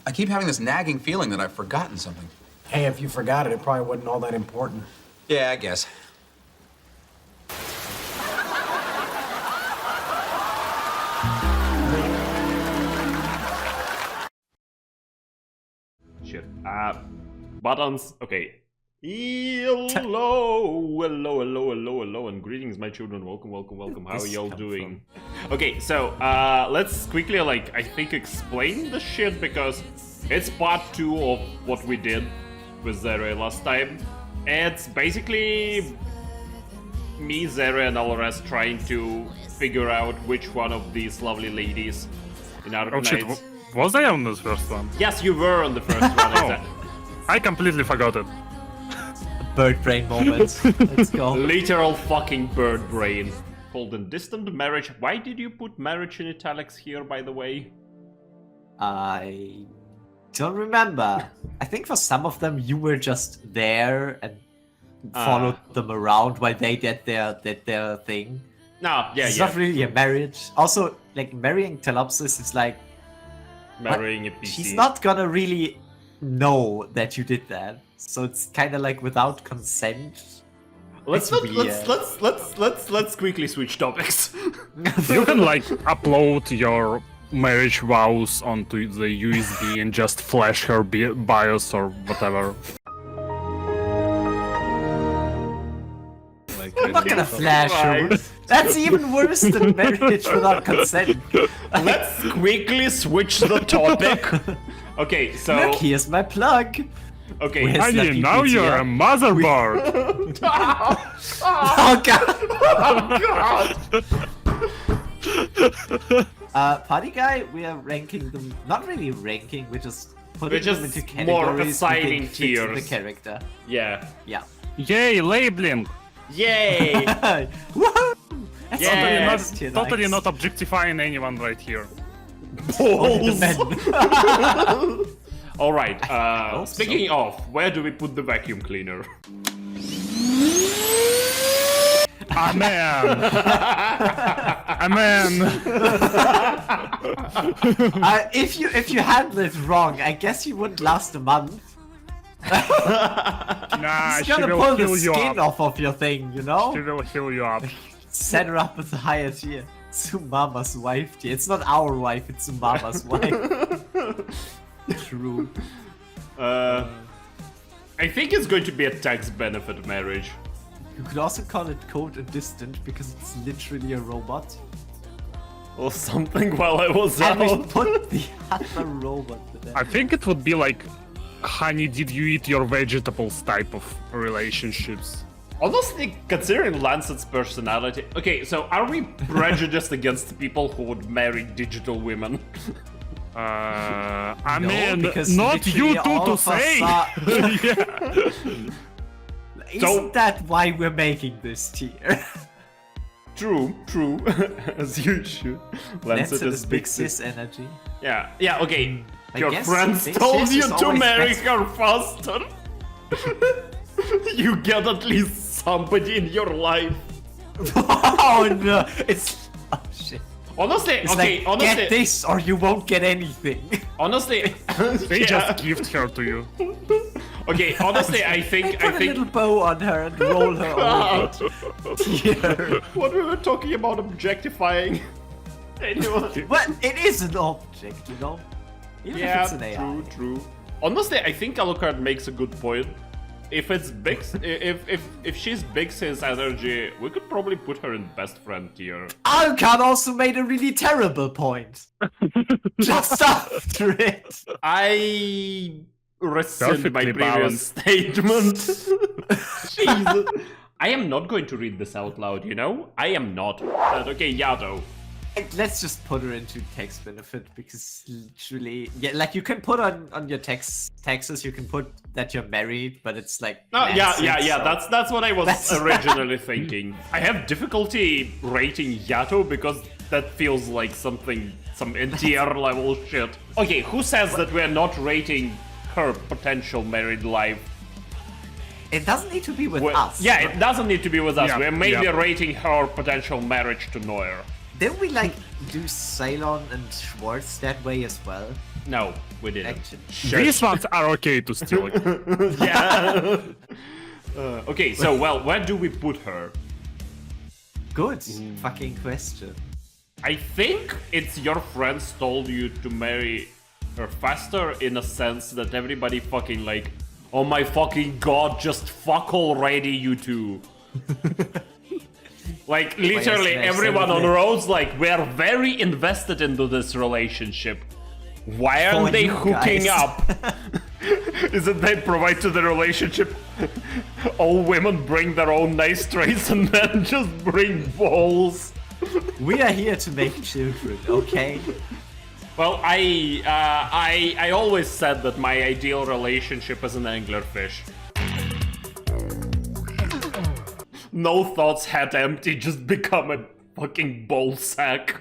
I keep having this nagging feeling that I've forgotten something. Hey, if you forgot it, it probably wasn't all that important. Yeah, I guess. Shit. Buttons. Okay. Hello, and greetings, my children. Welcome. How are y'all doing? Okay, so let's quickly, I think, explain the shit because it's part 2 of what we did with Zero last time. It's basically me, Zero, and Alores trying to figure out which one of these lovely ladies in Arknights. Oh shit, was I on this first one? Yes, you were on the first one, exactly. I completely forgot it. Bird brain moment. Let's go. Literal fucking bird brain. Called a distant marriage. Why did you put marriage in italics here, by the way? I don't remember. I think for some of them you were just there and followed them around while they did their thing. No, yeah, It's not really a marriage. Also, like, marrying Telopsis is like... marrying a PC. She's not gonna really know that you did that. So it's kind of like without consent. Let's quickly switch topics. You can upload your marriage vows onto the USB and just flash her BIOS or whatever. I'm not gonna flash her. That's even worse than marriage without consent. Let's quickly switch the topic. Okay, so Look, here's my plug. okay. Where's I didn't know you're a motherboard. Oh god! Party guy, we are ranking them. Not really ranking. We're just putting We're just them into more categories. assigning we think fits tiers. The character. Yeah. Yeah. Yay, labeling. Yay! Woohoo! That's Yes. Totally not objectifying anyone right here. Only the men. All right. hope Speaking of, where do we put the vacuum cleaner? Amen. Amen. If you handle it wrong, I guess you wouldn't last a month. Nah, She's she gonna will pull the heal you skin up. off of your thing, you know? She will heal you up. Set her up with a higher tier. Tsumama's wife tier. It's not our wife, it's Tsumama's wife. True. I think it's going to be a tax benefit marriage. You could also call it cold and distant because it's literally a robot. Or something while I was And we out. put the other robot there. I think it would be like, honey, did you eat your vegetables type of relationships. Honestly, considering Lancet's personality... Okay, so are we prejudiced against people who would marry digital women? I No, mean, because not you literally all two to of us say. are- Yeah. Isn't that why we're making this tier? True. As you should. Lancet is big sis energy. Yeah, okay. I Your guess friends big told sis you is to always marry best. her faster. You get at least somebody in your life. Oh no, it's... Oh shit. Honestly, It's okay, like, honestly, get this or you won't get anything. honestly, They yeah. just gift her to you. Okay, honestly, I think, Put a little bow on her and roll her over. Tier. what we were talking about objectifying. Anyway. Well, it is an object, you know? Even if Yeah, it's an AI. true. Honestly, I think Alucard makes a good point. If it's big, if she's big sis energy, we could probably put her in best friend tier. Alucard also made a really terrible point. Just after it. I rescind my Perfectly previous statement. Jesus. I am not going to read this out loud, you know? I am not. But okay, Yato. Let's just put her into tax benefit because literally, yeah, like you can put on your taxes, you can put that you're married, but it's like Oh, yeah, Lancet, so- that's what I was That's- originally thinking. I have difficulty rating Yato because that feels like some tier level shit. Okay, who says that we're not rating her potential married life? It doesn't need to be with us. Yeah, it doesn't need to be with us. Yeah, We're maybe yeah. rating her potential marriage to Noir. Didn't we like do Ceylon and Schwartz that way as well? No, we didn't. Actually. These ones are okay to steal. Yeah. Okay, so well, where do we put her? Good fucking question. I think it's your friends told you to marry her faster in a sense that everybody fucking like, oh my fucking god, just fuck already, you two. Like literally everyone on roads like, we're very invested into this relationship. Why aren't they hooking up? Isn't they provide to the relationship? All women bring their own nice trays and men just bring balls. We are here to make children, okay? Well, I always said that my ideal relationship is an anglerfish. No thoughts, head empty, just become a fucking ball sack.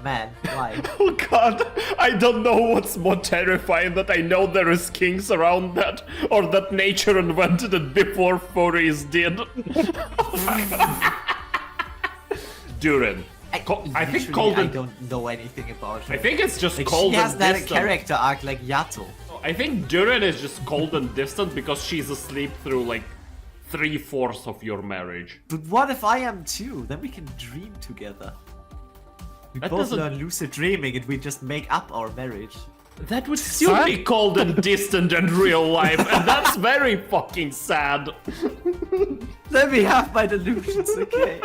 Man, why? Oh god, I don't know what's more terrifying, that I know there is kings around that, or that nature invented it before furries did. Durin. I think called I don't know anything about her. I think it's just like, cold she has and that distant. character arc like Yato. I think Durin is just cold and distant because she's asleep through like 3/4 of your marriage. But what if I am too? Then we can dream together. We That both doesn't- learn lucid dreaming and we just make up our marriage. That would still be cold and distant in real life, and that's very fucking sad. Let me have my delusions, okay?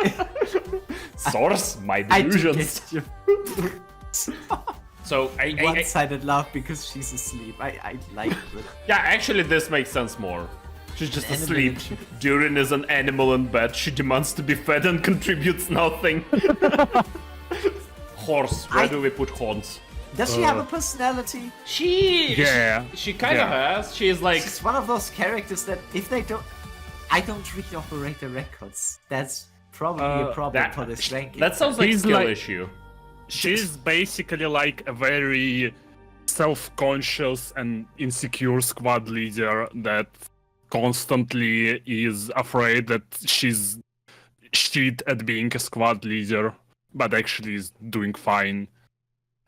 Source, my I do delusions. get you. So I One-sided love because she's asleep. I like it. yeah, actually this makes sense more. She's just Animal asleep. and- Durin is an animal in bed. She demands to be fed and contributes nothing. Horse. Where do we put horns? Does she have a personality? Yeah. She kind of has. She's like, She's one of those characters that if they don't... I don't read operator records. That's probably a problem for this ranking. that sounds like a He's skill like- issue. She's basically like a very self-conscious and insecure squad leader that constantly is afraid that she's shit at being a squad leader, but actually is doing fine.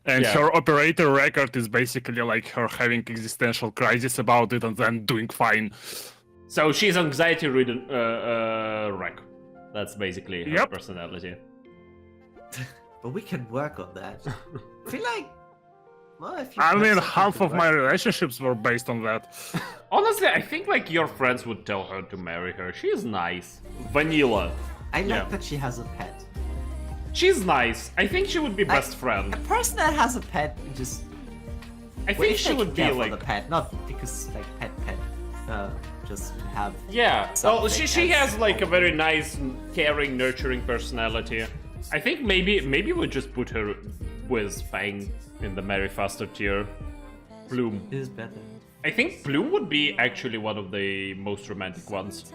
And Yeah. her operator record is basically like her having existential crisis about it and then doing fine. So she's anxiety-ridden wreck. That's basically her Yep. personality. But we can work on that. I feel like... Well, if you I have mean, something half to of my work- relationships were based on that. Honestly, I think like your friends would tell her to marry her. She's nice. Vanilla. I like Yeah. that she has a pet. She's nice. I think she would be best A friend. person that has a pet just... I Well, think if she they would be care for like... the pet, not because like pet. Just have... Yeah, well, something she as has like a very nice, caring, nurturing personality. I think maybe we'll just put her with Fang in the Marry Faster tier. Plume. Is better. I think Plume would be actually one of the most romantic ones.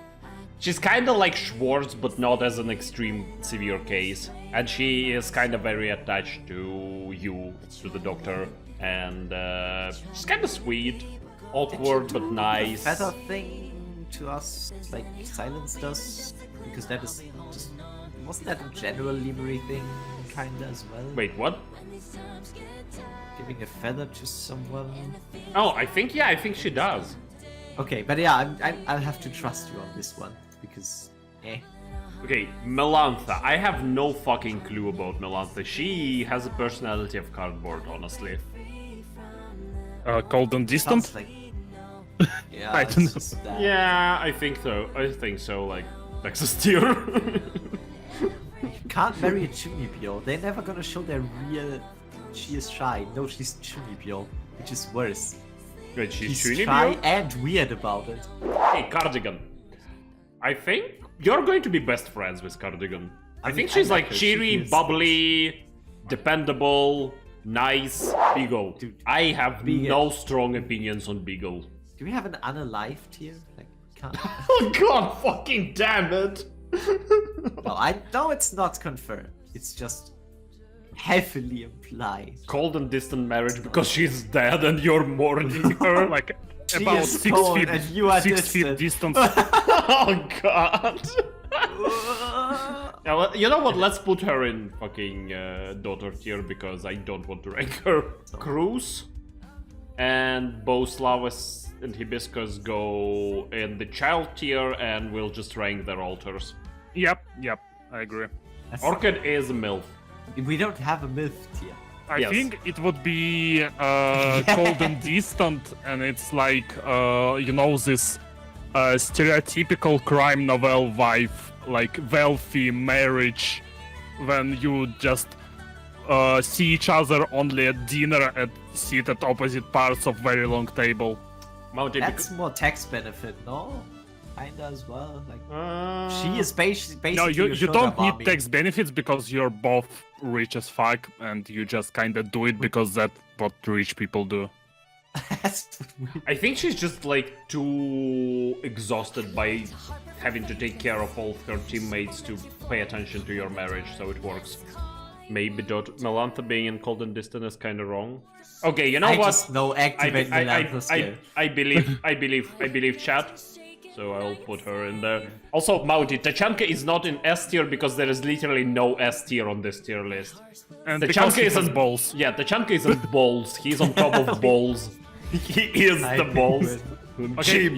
She's kind of like Schwartz, but not as an extreme severe case. And she is kind of very attached to you, to the doctor. And she's kind of sweet, awkward, but nice. Feather thing to us, like Silence does, because that is just... Wasn't that a general livery thing, kinda as well? Wait, what? Giving a feather to someone? Oh, I think she does. Okay, but yeah, I'll have to trust you on this one, because... Okay, Melantha. I have no fucking clue about Melantha. She has a personality of cardboard, honestly. Cold and distant? Sounds like... Yeah, I it's don't know. just that. Yeah, I think so. Like, Texas tier. You can't marry a Chunibyo. They're never gonna show their real... She is shy. No, she's Chunibyo, which is worse. Wait, she's She's Trinibio? shy and weird about it. Hey, Cardigan. I think you're going to be best friends with Cardigan. I mean, think I she's like like her. She cheery, is- bubbly, dependable, nice. Beagle. Dude, I have Beagle. no strong opinions on Beagle. Do we have an unalived here? Like, can't... Oh god fucking damn it! No, I know it's not confirmed. It's just heavily implied. Cold and distant marriage because she's dead and you're mourning her. Like She about is 6 cold feet, and you are 6 feet distant. distance. Oh god. Yeah, well, you know what? Let's put her in fucking daughter tier because I don't want to rank her. Cruz and Boslavus and Hibiscus go in the child tier, and we'll just rank their altars. Yep, I agree. Orchid is a MILF. We don't have a myth tier. I Yes. think it would be cold and distant, and it's like this stereotypical crime novel wife, like wealthy marriage, when you just see each other only at dinner and sit at opposite parts of very long table. Mountain That's more tax benefit, no? Kinda as well. Like she she is basically. No, your you sugar don't need mommy. tax benefits because you're both rich as fuck, and you just kinda do it because that's what rich people do. That's weird. I think she's just like too exhausted by having to take care of all her teammates to pay attention to your marriage, so it works. Maybe Melantha being in cold and distant is kind of wrong. Okay, you know I what? just know activate Melantha skill. I believe chat. So I'll put her in there. Also, Mauti, Tachanka is not in S tier because there is literally no S tier on this tier list. And because Tachanka he is has on balls. Yeah, Tachanka is on balls. He's on top of balls. He is I the think balls. Okay,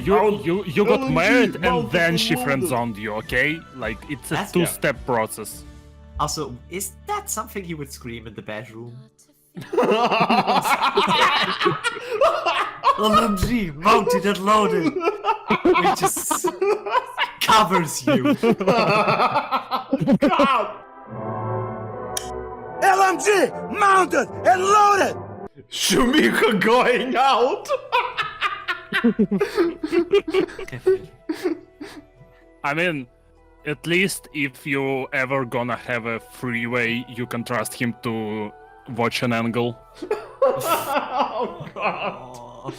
you got married and then she friend-zoned you, okay? Like, it's a That's- two-step process. Also, is that something he would scream in the bedroom? LMG, mounted and loaded. It just covers you. LMG mounted and loaded. Shumika going out! I mean, at least if you ever gonna have a freeway, you can trust him to watch an angle. Oh god.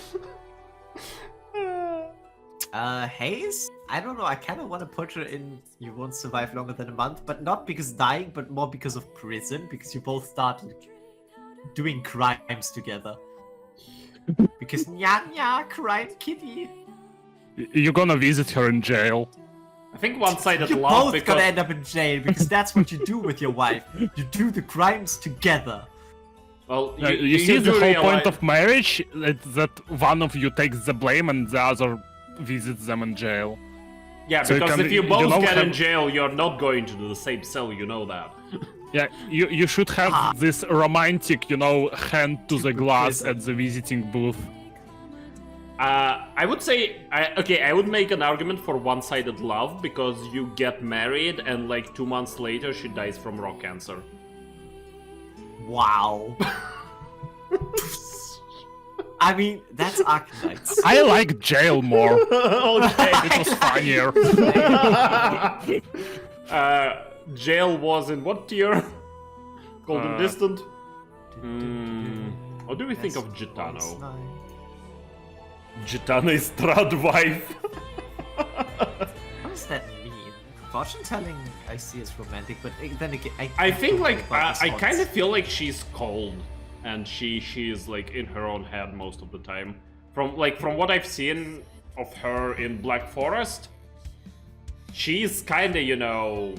Haze? I don't know, I kind of want to put her in You Won't Survive Longer Than a Month, but not because dying, but more because of prison, because you both started doing crimes together. Because nya, crime kitty. You're gonna visit her in jail. I think one-sided You're love both because gonna end up in jail, because that's what you do with your wife. You do the crimes together. well, You see, the do whole realize- point of marriage is that one of you takes the blame and the other visits them in jail. Yeah, So you because can- if you you both know get in how- jail, you're not going to the same cell, you know that. Yeah, you should have this romantic, hand to the glass prison. at the visiting booth. I would say, I would make an argument for one-sided love because you get married and like 2 months later she dies from rock cancer. Wow. I mean, that's Arknights. I like jail more. Okay. It was funnier. Jail was in what tier? Cold and Uh, distant? What do we think of Gitano? Gitano is Trad wife. What does that mean? Fortune telling I see as romantic, but then again, I think don't like know about I this kind odds. of feel like she's cold, and she is like in her own head most of the time. From what I've seen of her in Black Forest, she's kind of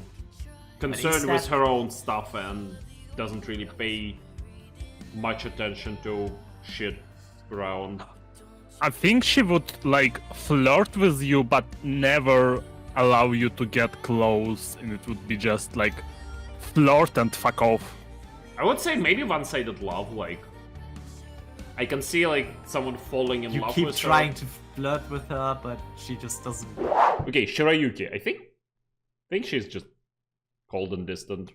concerned with that- her own stuff and doesn't really pay much attention to shit around. I think she would flirt with you, but never allow you to get close, and it would be just flirt and fuck off. I would say maybe one-sided love. Like I can see someone falling in You love keep with trying her. to flirt with her, but she just doesn't. Okay, Shirayuki. I think she's just cold and distant.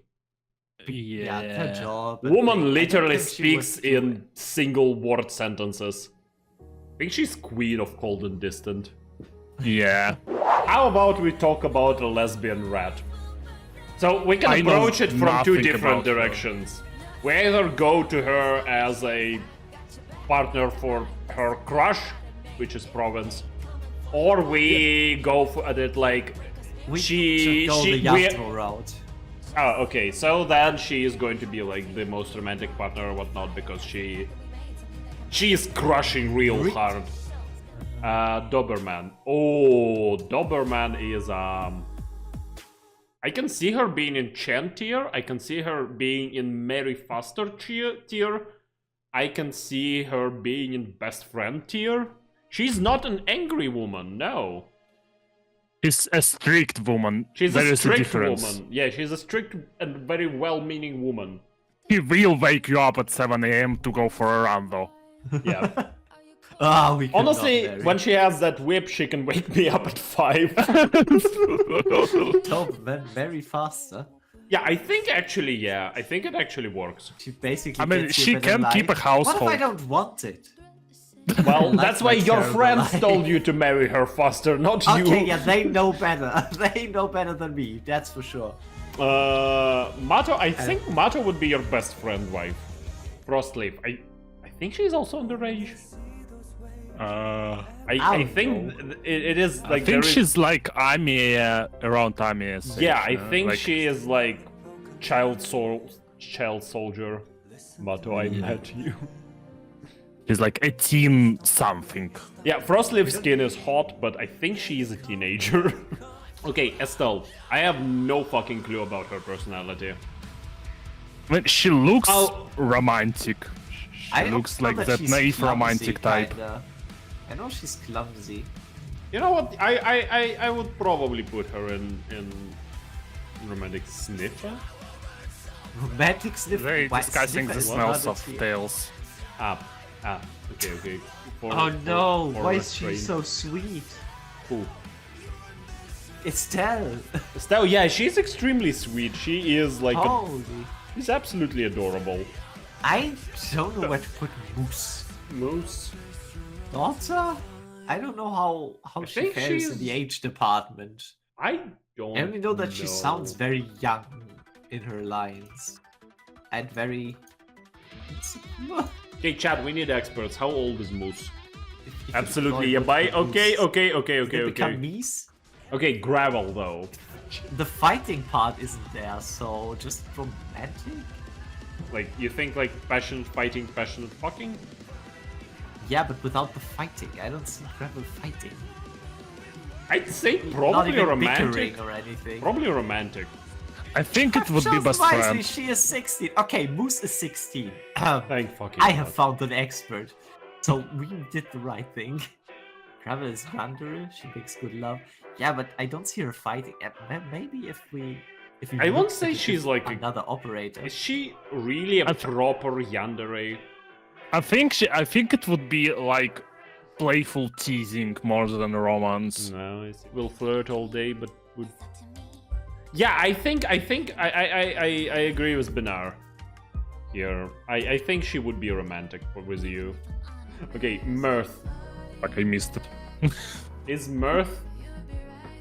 Yeah, her job. and Woman thing. I don't literally think she would speaks do in it. single word sentences. I think she's queen of cold and distant. Yeah. How about we talk about a lesbian rat? So we can I know approach it from two nothing different about her. directions. We either go to her as a partner for her crush, which is Province, or we go for it We she should go the we- Yato route. Oh, okay. So then she is going to be the most romantic partner or whatnot because she is crushing real hard. Dobermann. Oh, Dobermann is I I can see her being in Chen tier. I can see her being in Mary Foster tier. I can see her being in best friend tier. She's not an angry woman, no. She's a strict woman. She's There a is strict difference. woman. Yeah, she's a strict and very well-meaning woman. He will wake you up at 7 a.m. to go for a run, though. Yeah. We cannot Honestly, marry. when she has that whip, she can wake me up at 5. Dobermann very faster. Yeah, I think it actually works. She basically. I mean, gets you she better can life. keep a What if household. I don't want it? Well, Like that's why my your terrible friends life. told you to marry her faster, not you. Okay, yeah, they know better. They know better than me. That's for sure. Mato, I think Mato would be your best friend wife. Frostleaf, I think she's also underage. I think it is like I think she's like Amiya, around Amiya's age, yeah, I think like, she is like child soldier. Mato, I met you. she's like 18 something. Yeah, Frostleaf's skin is hot, but I think she is a teenager. Okay, Estelle, I have no fucking clue about her personality. I mean, she looks Oh. romantic. I She don't looks know like that that she's naive clumsy, romantic type. kinda. I know she's clumsy. You know what? I would probably put her in romantic sniffer. Romantic sniff. They're Why- discussing sniffer the is smells not a of tier. tails. Okay. Oh no! for Why is she restraint. so sweet? Who? Estelle. Estelle, yeah, she's extremely sweet. She is like Holy. she's absolutely adorable. I don't know where to put Mousse. Mousse. Daughter? I don't know how she think fares she's- in the age department. I don't I only know that she sounds very young in her lines. And very insecure. Okay, chat, we need experts. How old is Mousse? If you Absolutely, know yeah, it bye. would be Mousse. Okay. Did it become Mies? Okay, gravel though. The fighting part isn't there, so just romantic? Like, you think like fighting, passionate fucking? Yeah, but without the fighting. I don't see gravel fighting. I'd say Not probably even romantic. bickering or anything. Probably romantic. I think it would be Just best wisely, friend. she is 16. Okay, Mousse is 16. Thank fucking I have God. found an expert. So we did the right thing. Gravel is Wanderer, she makes good love. Yeah, but I don't see her fighting. Maybe if we I won't look say at she's like a- another operator. Is she really a proper yandere? I think it would be like playful teasing more than romance. No, we'll flirt all day, but would. Yeah, I think I agree with Benar here. I think she would be romantic with you. Okay, Myrrh. Like I missed it. Is Myrrh...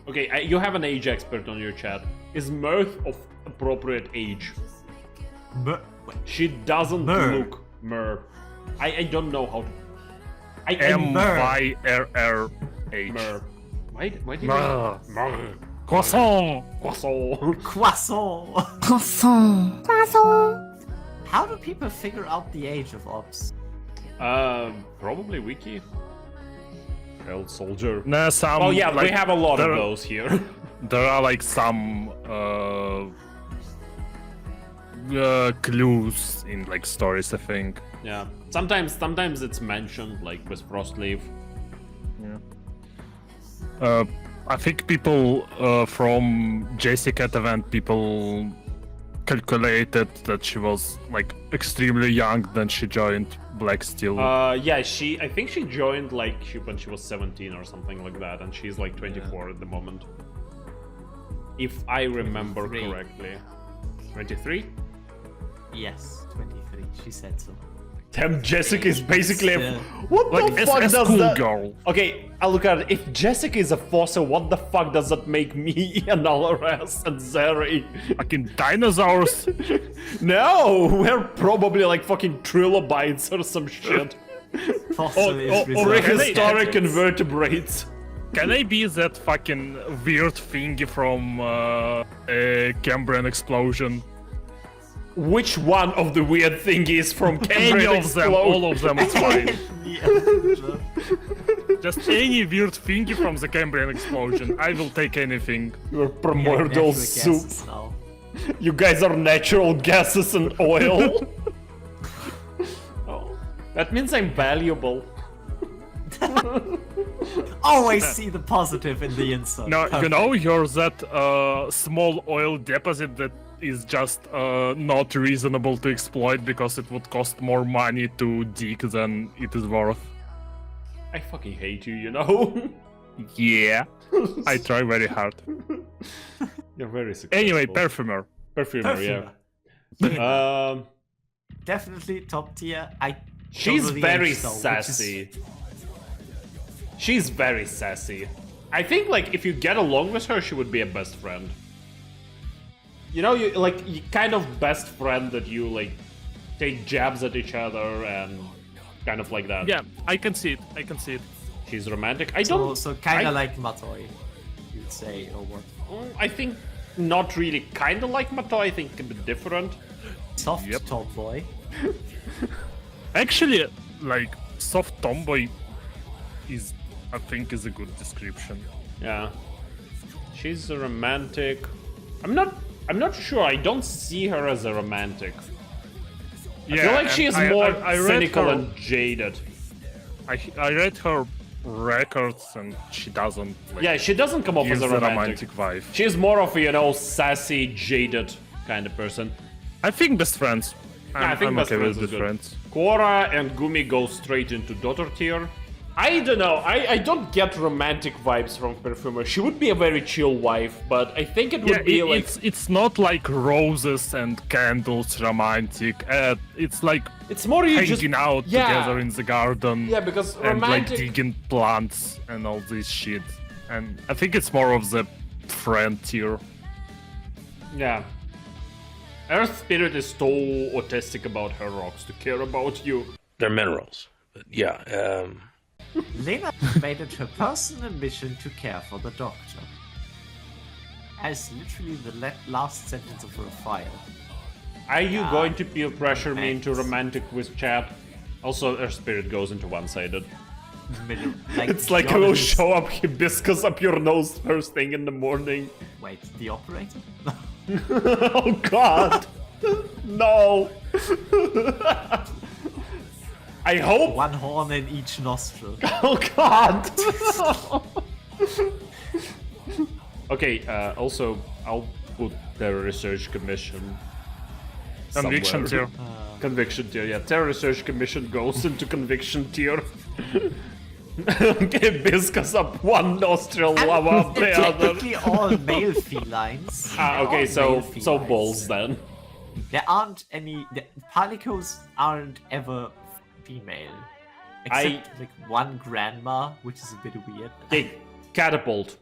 Okay, you have an age expert on your chat. Is Myrrh of appropriate age? Wait, She doesn't Myrrh. look Myrrh. I don't know how to... M-Y-R-R-H. Myrrh. Why did Myrrh. Myrrh. Croissant! Croissant. Croissant. How do people figure out the age of ops? Probably wiki. Hell soldier. Nah, some. Oh yeah, like, we have a lot of there- those here. There are like some clues in like stories, I think. Yeah. Sometimes it's mentioned, like with Frostleaf. I think people from Jessica event, people calculated that she was like extremely young when she joined Black Steel. Yeah, I think she joined like when she was 17 or something like that, and she's like 24 at the moment. If I remember 23. correctly. 23? Yes, 23. She said so. Damn, Jessica is basically a... Yeah. What like the as fuck a does that... schoolgirl. Okay, I look at it. If Jessica is a fossil, what the fuck does that make me and Alaras and Zeri? Fucking dinosaurs. No, we're probably like fucking trilobites or some shit. Fossil is or reserved for Prehistoric peasants. invertebrates. Can I be that fucking weird thingy from Cambrian explosion? Which one of the weird thingies from Any Cambrian of them, all of them, it's fine. Yeah. Just any weird thingy from the Cambrian explosion. I will take anything. You're Yeah, primordial natural soup. gases now. You guys are natural gases and oil. Oh, that means I'm valuable. Always see the positive in the insult. No, you Perfect. know, you're that small oil deposit that is just not reasonable to exploit because it would cost more money to dig than it is worth. I fucking hate you, you know? Yeah, I try very hard. You're very successful. Anyway, Perfumer. Perfumer, yeah. Definitely top tier. I She's totally very understand, which is- sassy. She's very sassy. I think, like, if you get along with her, she would be a best friend. You know, you kind of best friend that you, like, take jabs at each other and kind of like that. Yeah, I can see it. I can see it. She's romantic. So kind I- of like Matoi, you'd say, or what? I think not really kind of like Mato, I think a bit different. Soft Yep. tomboy. Actually, like, soft tomboy is, I think, is a good description. Yeah. She's a romantic. I'm not sure. I don't see her as a romantic. I feel like she is and more I read cynical her- and jaded. I read her records and she doesn't. Like, Yeah, she doesn't come off use as a the romantic. vibe. She's more of a, you know, sassy, jaded kind of person. I think best friends. Yeah, I think I'm best okay friends with is best good. friends. Korra and Gumi go straight into daughter tier. I don't know. I don't get romantic vibes from Perfumer. She would be a very chill wife, but I think it would Yeah, be like it's not like roses and candles romantic. It's like it's more you hanging just out yeah. together in the garden. Yeah, because and like romantic. digging plants and all this shit. And I think it's more of the friend tier. Yeah. Earthspirit is so autistic about her rocks to care about you. They're minerals. But yeah, Lena made it her personal mission to care for the doctor. As literally the last sentence of her file. Are you Yeah. going to peer pressure me into Thanks. romantic with chat? Also, Earthspirit goes into one-sided. It's Like it will show up hibiscus up your nose first thing in the morning. Wait, the operator? Oh god! No! I hope. One horn in each nostril. Oh god! Okay, also, I'll put the research commission. Conviction somewhere. tier. Conviction tier, yeah. Terror Research Commission goes into conviction tier. Hibiscus up one nostril, lava up the other. Technically all male felines. Ah, They're okay, all so male so felines. balls then. There aren't any. The palicos aren't ever female. Except like one grandma, which is a bit weird. Okay, catapult.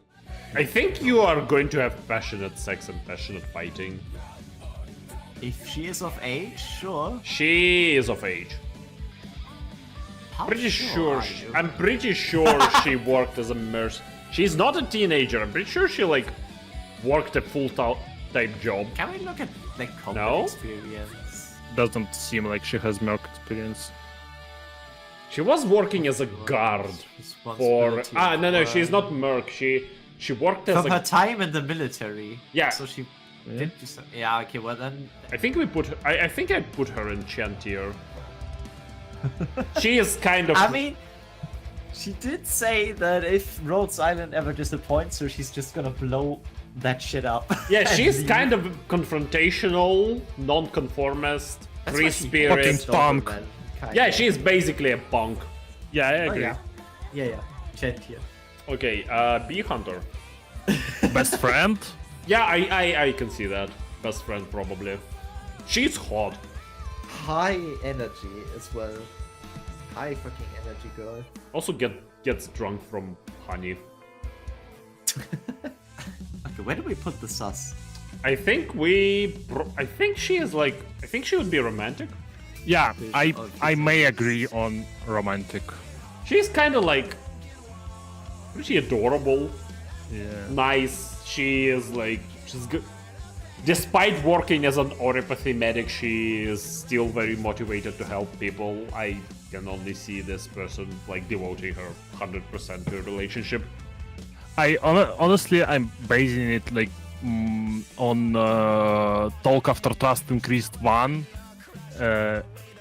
I think you are going to have passionate sex and passionate fighting. If she is of age, sure. She is of age. How Pretty sure. are you? I'm pretty sure she worked as a nurse. She's not a teenager. I'm pretty sure she like worked a full-time job. Can we look at the combat No? experience? Doesn't seem like she has milk experience. She was working as a guard for. Responsibility No, for- she's not Merc. She worked as From her a. time in the military. Yeah. So she did do some. Yeah. Okay. Well then. I think we put. I think I put her in Chen tier. She is kind of. I mean, she did say that if Rhodes Island ever disappoints her, she's just gonna blow that shit up. Yeah, And she's leave. kind of confrontational, non-conformist, That's free why she spirit. hates punk. Dobermann, kinda. Yeah, she's basically a punk. Yeah, I Oh, agree. yeah. Yeah. Chen here. Okay, Bee Hunter. Best friend? Yeah, I can see that. Best friend probably. She's hot. High energy as well. High fucking energy girl. Also gets drunk from honey. Okay, where do we put the sus? I think I think she is like. I think she would be romantic. Yeah, I may agree on romantic. She's kind of like. Pretty adorable. Yeah. Nice. She is like. She's good. Despite working as an oripathy medic, she is still very motivated to help people. I can only see this person like devoting her 100% to a relationship. Honestly, I'm basing it like on Talk After Trust Increased 1.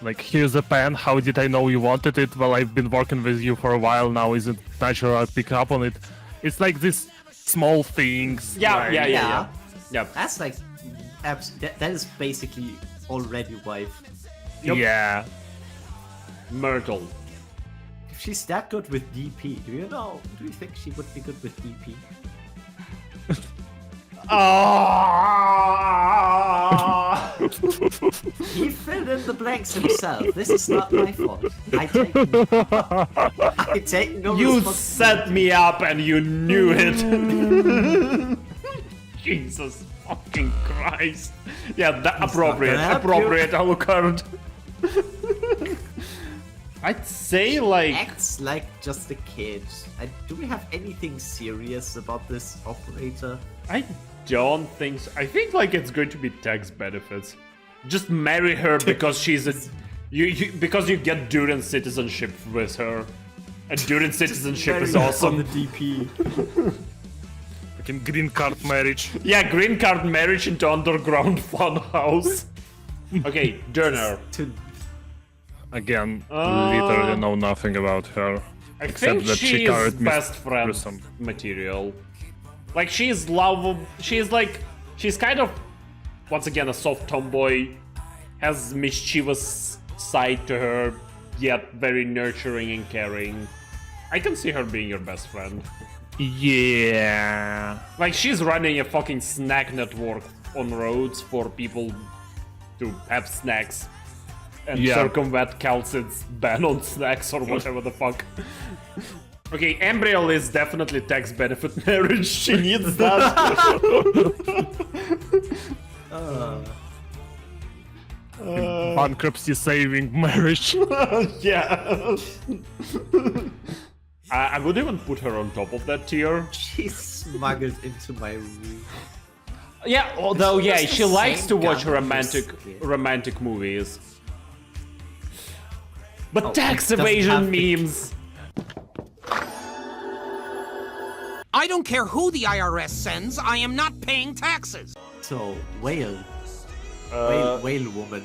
Like, here's a pen, how did I know you wanted it? Well, I've been working with you for a while now, is it natural I pick up on it? It's like this small things. Yeah. That's like, that is basically already wife. Yep. Yeah. Myrtle. If she's that good with DP, do you think she would be good with DP? He filled in the blanks himself. This is not my fault. I take no You responsibility. set me up and you knew it. Jesus fucking Christ. Yeah, that appropriate. gonna help Appropriate Alucard. I'd say like Acts like just a kid. Do we have anything serious about this operator? I don't think so. I think like it's going to be tax benefits. Just marry her because she's a because you get Durin citizenship with her. And Durin citizenship is awesome. On the DP. Fucking green card marriage. Yeah, green card marriage into underground fun house. Okay, Dur-nar. Again, literally know nothing about her. I Except think that she she is carried me best friend through some- material. Like, she's lovable. She's kind of, once again, a soft tomboy. Has mischievous side to her, yet very nurturing and caring. I can see her being your best friend. Yeah. Like, she's running a fucking snack network on roads for people to have snacks and circumvent Kal'tsit's ban on snacks or whatever the fuck. Okay, Embryo is definitely tax benefit marriage. She needs that. Bankruptcy saving marriage. Yeah. I would even put her on top of that tier. She's smuggled into my room. Yeah, although yeah, It's the she likes same to watch gun, romantic movies. But tax it doesn't evasion have the- memes. I don't care who the IRS sends, I am not paying taxes. So, whale woman.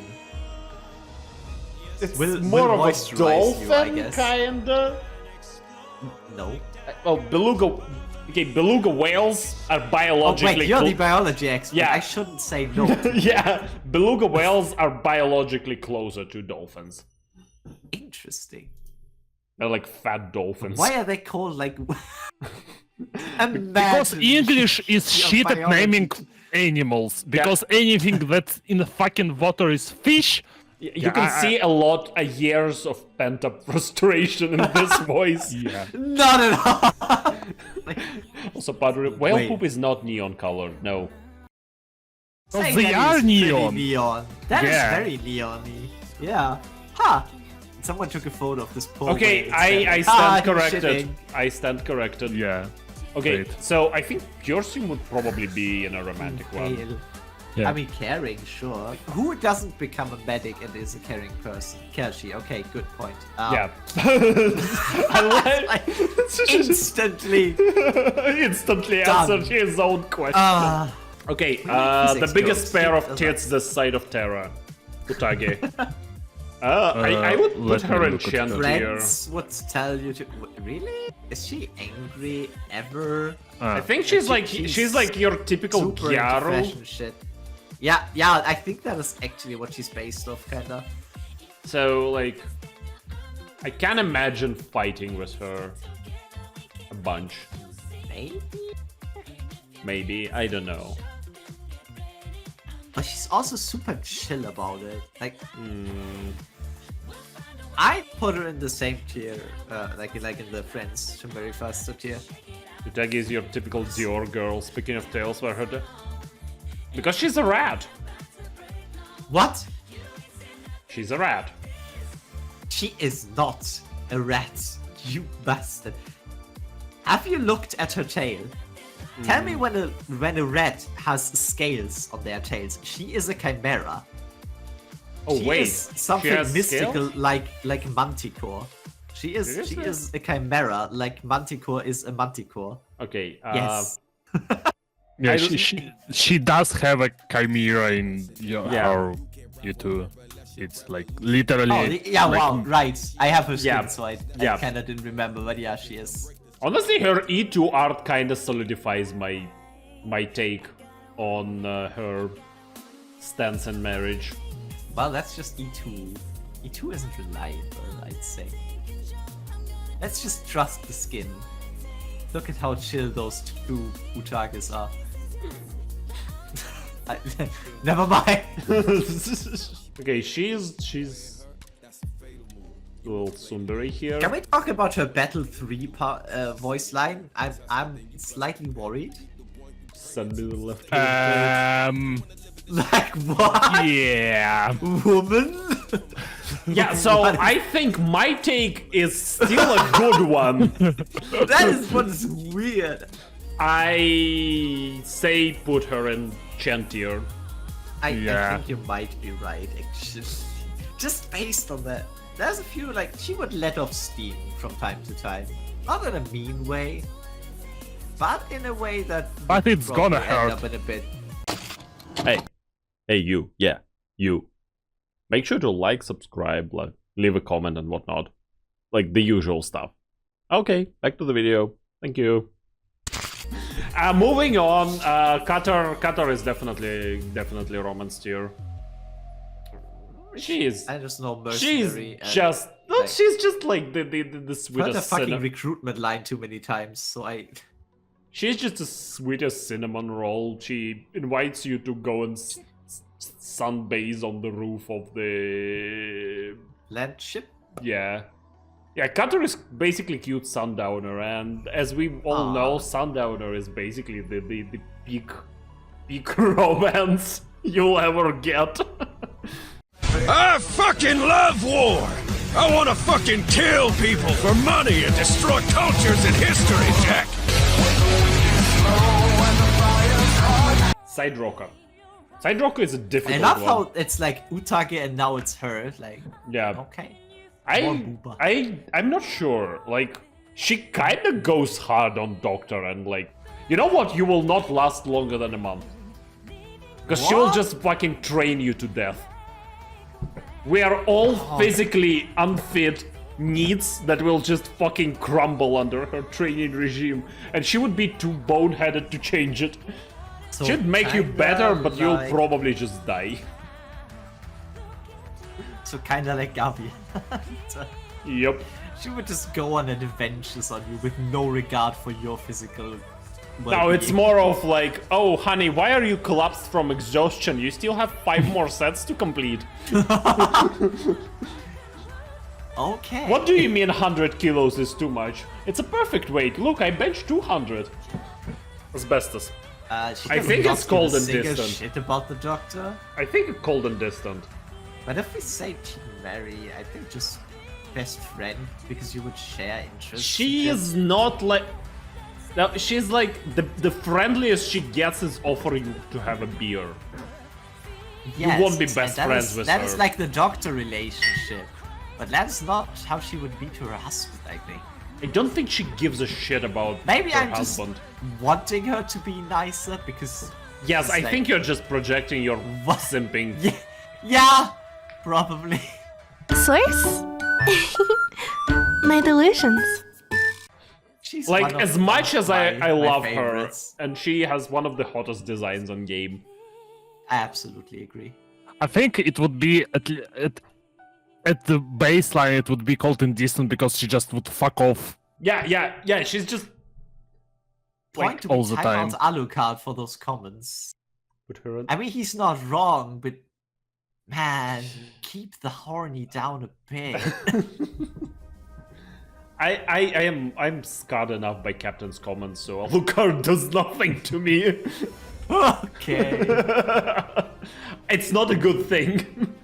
It's Will more of a moisturize you, I dolphin, guess. kinda. No. Oh, beluga. Okay, beluga whales are Oh biologically. wait, you're the biology expert. Yeah. I shouldn't say no. Yeah, beluga whales are biologically closer to dolphins. Interesting. They're like fat dolphins. Why are they called like? Because English is shit at naming animals. Because anything that's in the fucking water is fish. You can see a lot of years of pent-up frustration in this voice. Yeah. Not at all. Also, Padre, whale Wait. poop is not neon colored, no. Well, Saying they that are is pretty neon. neon. That is Yeah. very neon-y. Yeah. Huh. Someone took a photo of this poor Okay, whale I and said, stand he's corrected. shitting." I stand corrected. Yeah. Okay, Great. so I think Pursuing would probably be in a romantic one. Whale. Yeah. I mean, caring, sure. Who doesn't become a medic and is a caring person? Kershi, okay, good point. Yeah. I like Instantly. instantly Done. answered his own question. Okay, the physics biggest jokes. pair Keep of those tits this side of Terra. Utage. I would put let her me in look at Chant her. tier. Friends would tell you to. Really? Is she angry ever? I think she's like your typical Super into Gyaru. fashion shit. Yeah, I think that is actually what she's based off, kinda. So like, I can imagine fighting with her a bunch. Maybe, I don't know. But she's also super chill about it. Like, I put her in the same tier, like in the friends from very faster tier. Utage is your typical Dior girl. Speaking of tails, where her because she's a rat. What? She's a rat. She is not a rat, you bastard. Have you looked at her tail? Tell me when a rat has scales on their tails. She is a chimera. Oh she wait, is something she has mystical scales? like Manticore. She is Seriously? a chimera, like Manticore is a Manticore. Okay. Yes. Yeah, I she does have a chimera in Yeah. her Yato. It's like literally. Oh, yeah, like, wow, right. I have her skin, Yeah. so I Yeah. kinda didn't remember, but yeah, she is. Honestly, her E2 art kind of solidifies my take on her stance in marriage. Well, that's just E2. E2 isn't reliable, I'd say. Let's just trust the skin. Look at how chill those two Utages are. Never mind. Okay, she's a little sundari here. Can we talk about her Battle 3 voice line? I'm slightly worried. Send me the left. Like what? Yeah. Woman? Yeah, so What? I think my take is still a good one. That is what's weird. I say put her in Chantier. I Yeah. think you might be right, actually. Just based on that. There's a few, like, she would let off steam from time to time. Not in a mean way, but in a way that But would it's probably gonna end hurt. up in a bit. Hey, you. Yeah, you. Make sure to like, subscribe, like, leave a comment and whatnot. Like the usual stuff. Okay, back to the video. Thank you. Moving on, Qatar is definitely romance tier. She is. I just know She's mercenary. just. No, like- she's just like the Heard the sweetest fucking cinnamon. recruitment line too many times, so I. She's just the sweetest cinnamon roll. She invites you to go and sunbathe on the roof of the. Land ship? Yeah. Yeah, Qatar is basically cute Sundowner, and as we all Aw. know, Sundowner is basically the peak romance you'll ever get. I fucking love war! I wanna fucking kill people for money and destroy cultures and history, Jack! Side Rocker. Side Rocker is a difficult I love one. how it's like Utage and now it's her. Like, Yeah. okay. More booba. I'm not sure. Like, she kind of goes hard on Doctor, and like, you know what? You will not last longer than a month. Because she will What? just fucking train you to death. We are all physically unfit needs that will just fucking crumble under her training regime, and she would be too boneheaded to change it. So She'd make you kinda better, but you'll like- probably just die. So kinda like Gabi. Yep. She would just go on adventures on you with no regard for your physical No, it's well-being. more of like, oh, honey, why are you collapsed from exhaustion? You still have 5 more sets to complete. Okay. What do you mean 100 kilos is too much? It's a perfect weight. Look, I bench 200. Asbestos. She I does think not it's cold give a and single distant. shit about the Doctor. I think cold and distant. But if we say Team Mary, I think just best friend because you would share interests. She is not like... No, she's like, the friendliest she gets is offering you to have a beer. Yes, won't be and best that friends is- with That her. is like the Doctor relationship. But that's not how she would be to her husband, I think. I don't think she gives a shit about Maybe her I'm husband. just wanting her to be nicer because... Yes, it's I like- think you're just projecting your What? simping. Yeah, probably. Source? My delusions. She's Like, one of as much as I my love favorites. her, and she has one of the hottest designs on game. I absolutely agree. I think it would be at the baseline. It would be cold and distant because she just would fuck off. Yeah, she's just... Point to all be the time time. out Alucard for those comments. Put her in. I mean, he's not wrong, but man, keep the horny down a bit. I'm scarred enough by Captain's comments, so Alucard does nothing to me. Okay. It's not a good thing.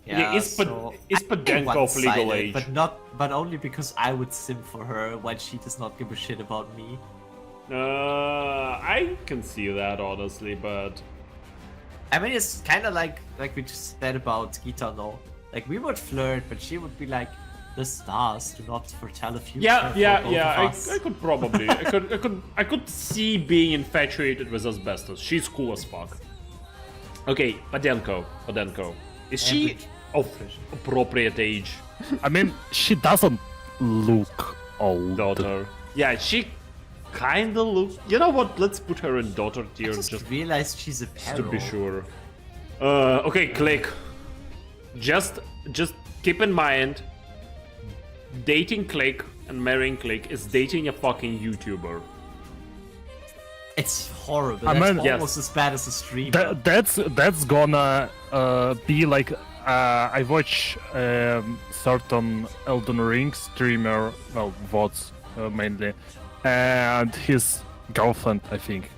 Yeah, is so Padenko I'm of legal one-sided, age? but only because I would simp for her while she does not give a shit about me. I can see that honestly, but I mean, it's kind of like we just said about Gitano. Like, we would flirt, but she would be like, the stars do not foretell a future. I could probably, I could see being infatuated with asbestos. She's cool as fuck. Okay, Podenko. Is she of appropriate age? I mean, she doesn't look old. Daughter. Yeah, she kinda looks. You know what? Let's put her in daughter tier. I just realized she's a just to be sure. Okay, click. Just keep in mind, dating Click and marrying Click is dating a fucking YouTuber. It's horrible. I That's mean, almost as bad as a streamer. That's gonna be like I watch certain Elden Ring streamer, well, VODs mainly, and his girlfriend, I think,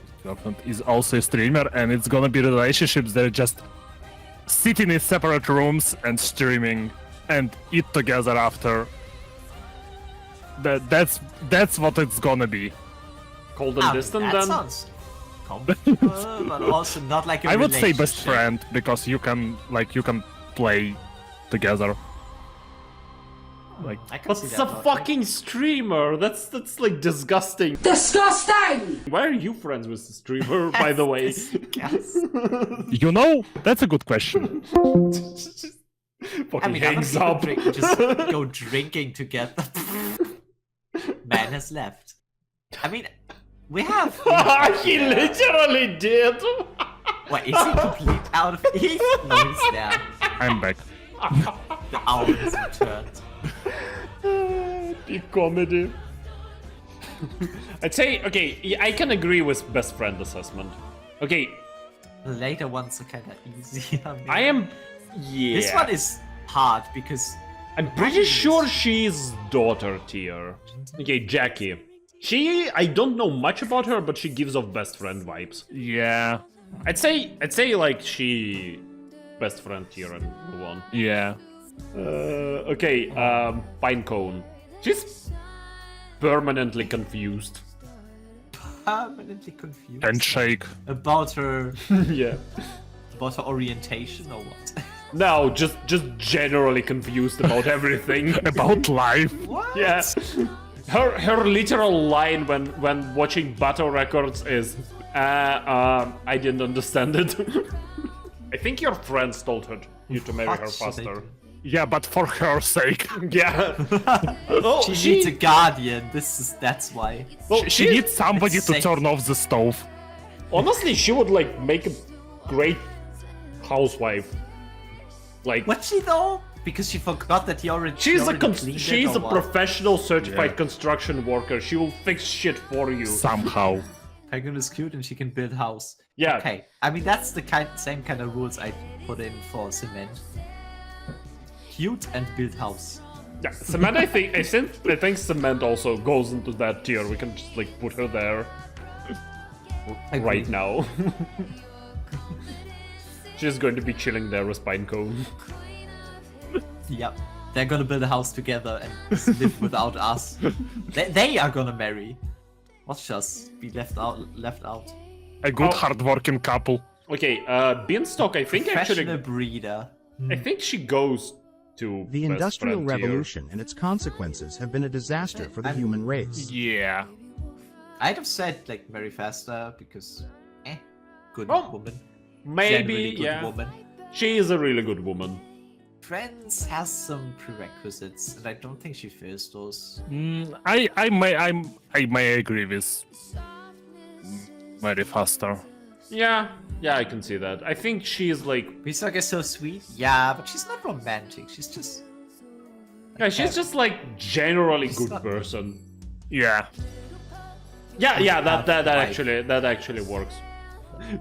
is also a streamer, and it's gonna be relationships that are just sitting in separate rooms and streaming and eat together after. That's what it's gonna be. Cold and distant, that then? sounds comfortable, but also not like a I would say best relationship. friend because you can play together. Like, I can But see it's that a logic. fucking streamer. That's like disgusting. Disgusting! Why are you friends with the streamer, by the way? Yes. you know, that's a good question. Fucking I mean, other hangs people up. just go drinking together. Man has left. I mean, we have. He literally did. What, is he complete out of it? No, he's there. I'm back. The owl has returned. Peak comedy. I'd say, okay, I can agree with best friend assessment. Okay, The later ones are kind of easy. I am. Yeah. This one is hard because I'm pretty sure she's daughter tier. Okay, Jackie. I don't know much about her, but she gives off best friend vibes. Yeah. I'd say like she best friend tier and move on. Yeah. Okay, Pinecone. She's permanently confused. permanently confused Handshake. about her Yeah. about her orientation or what. No, just generally confused about everything. About life. What? Yeah. Her literal line when watching battle records is, I didn't understand it. I think your friends told you to marry her faster. Yeah, but for her sake. Yeah. Oh, She needs a guardian. That's why. well, She needs somebody It's to safe. turn off the stove. honestly, she would like make a great housewife. Like, What she though? Because she forgot that he already. she's she already cleaned it she's or a what? professional certified Yeah. construction worker. She will fix shit for you. Somehow. Penguin is cute and she can build house. Yeah. Okay. I mean that's the same kind of rules I put in for cement. Cute and build house. Yeah, Cement. I think Cement also goes into that tier. We can just like put her there right now. She's going to be chilling there with Pinecone. Yep. They're gonna build a house together and live without us. They are gonna marry. Watch us be left out. A good Oh. hardworking couple. Okay, Beanstalk. I think Professional actually, breeder. I think she goes to The best Industrial friend tier. Revolution and its consequences have been a disaster for the human race. Yeah. I'd have said like marry faster because, good Oh, woman. Maybe, Generally good yeah. woman. She is a really good woman. Friends has some prerequisites, and I don't think she fears those. I may agree with Mary Faster. Yeah, I can see that. I think she's like, Misaka is so sweet. Yeah, but she's not romantic. She's just. yeah, she's just like generally She's good not- person. Yeah. Yeah, that Like- actually works.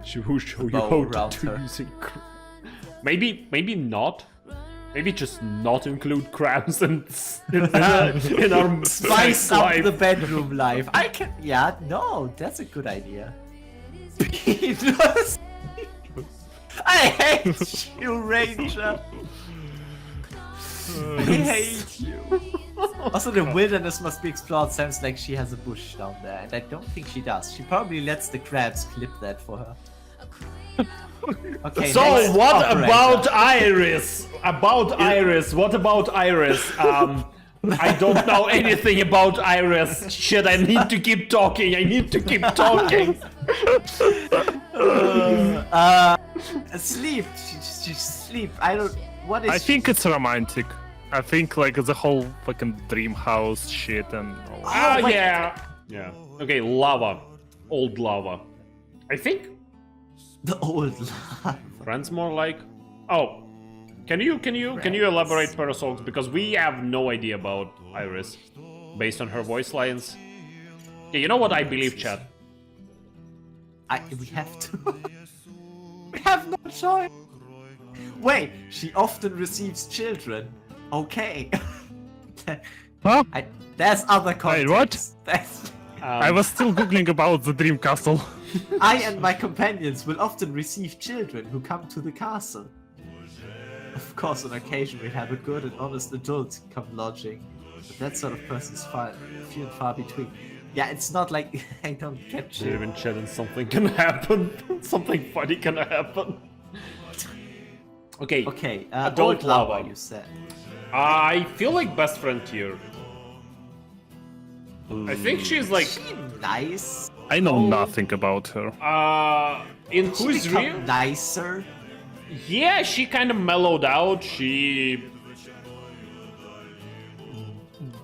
She will show you bow how around to her. use it. Maybe not. Maybe just not include crabs in our Spice sex up life. the bedroom life. I can. Yeah, no, that's a good idea. Pinus. I hate you, Ranger. I hate you. Also, the wilderness must be explored. Sounds like she has a bush down there, and I don't think she does. She probably lets the crabs clip that for her. Okay. So next what operator. about Iris? What about Iris? I don't know anything about Iris. Shit, I need to keep talking. Sleep. She's sleep. I don't. What is? I think it's romantic. I think like the whole fucking dream house shit and all. Oh, yeah. Yeah. Okay, lava. Old lava. I think the old lava. friends more like. Oh. Can you elaborate, Parasox? Because we have no idea about Iris based on her voice lines. Okay, you know what I believe, chat? We have to. We have no choice. Wait, she often receives children. Okay. Huh? There's other context. Wait, what? That's... I was still googling about the dream castle. I and my companions will often receive children who come to the castle. Of course, on occasion we have a good and honest adult come lodging, but that sort of person's few and far between. Yeah, it's not like I don't get you. Even chat and something can happen. Something funny can happen. Okay. Okay. Adult old lava, lava. you said. I feel like best friend tier. I think she's like nice. I know nothing about her. In She who's become real? nicer. Yeah, she kind of mellowed out. She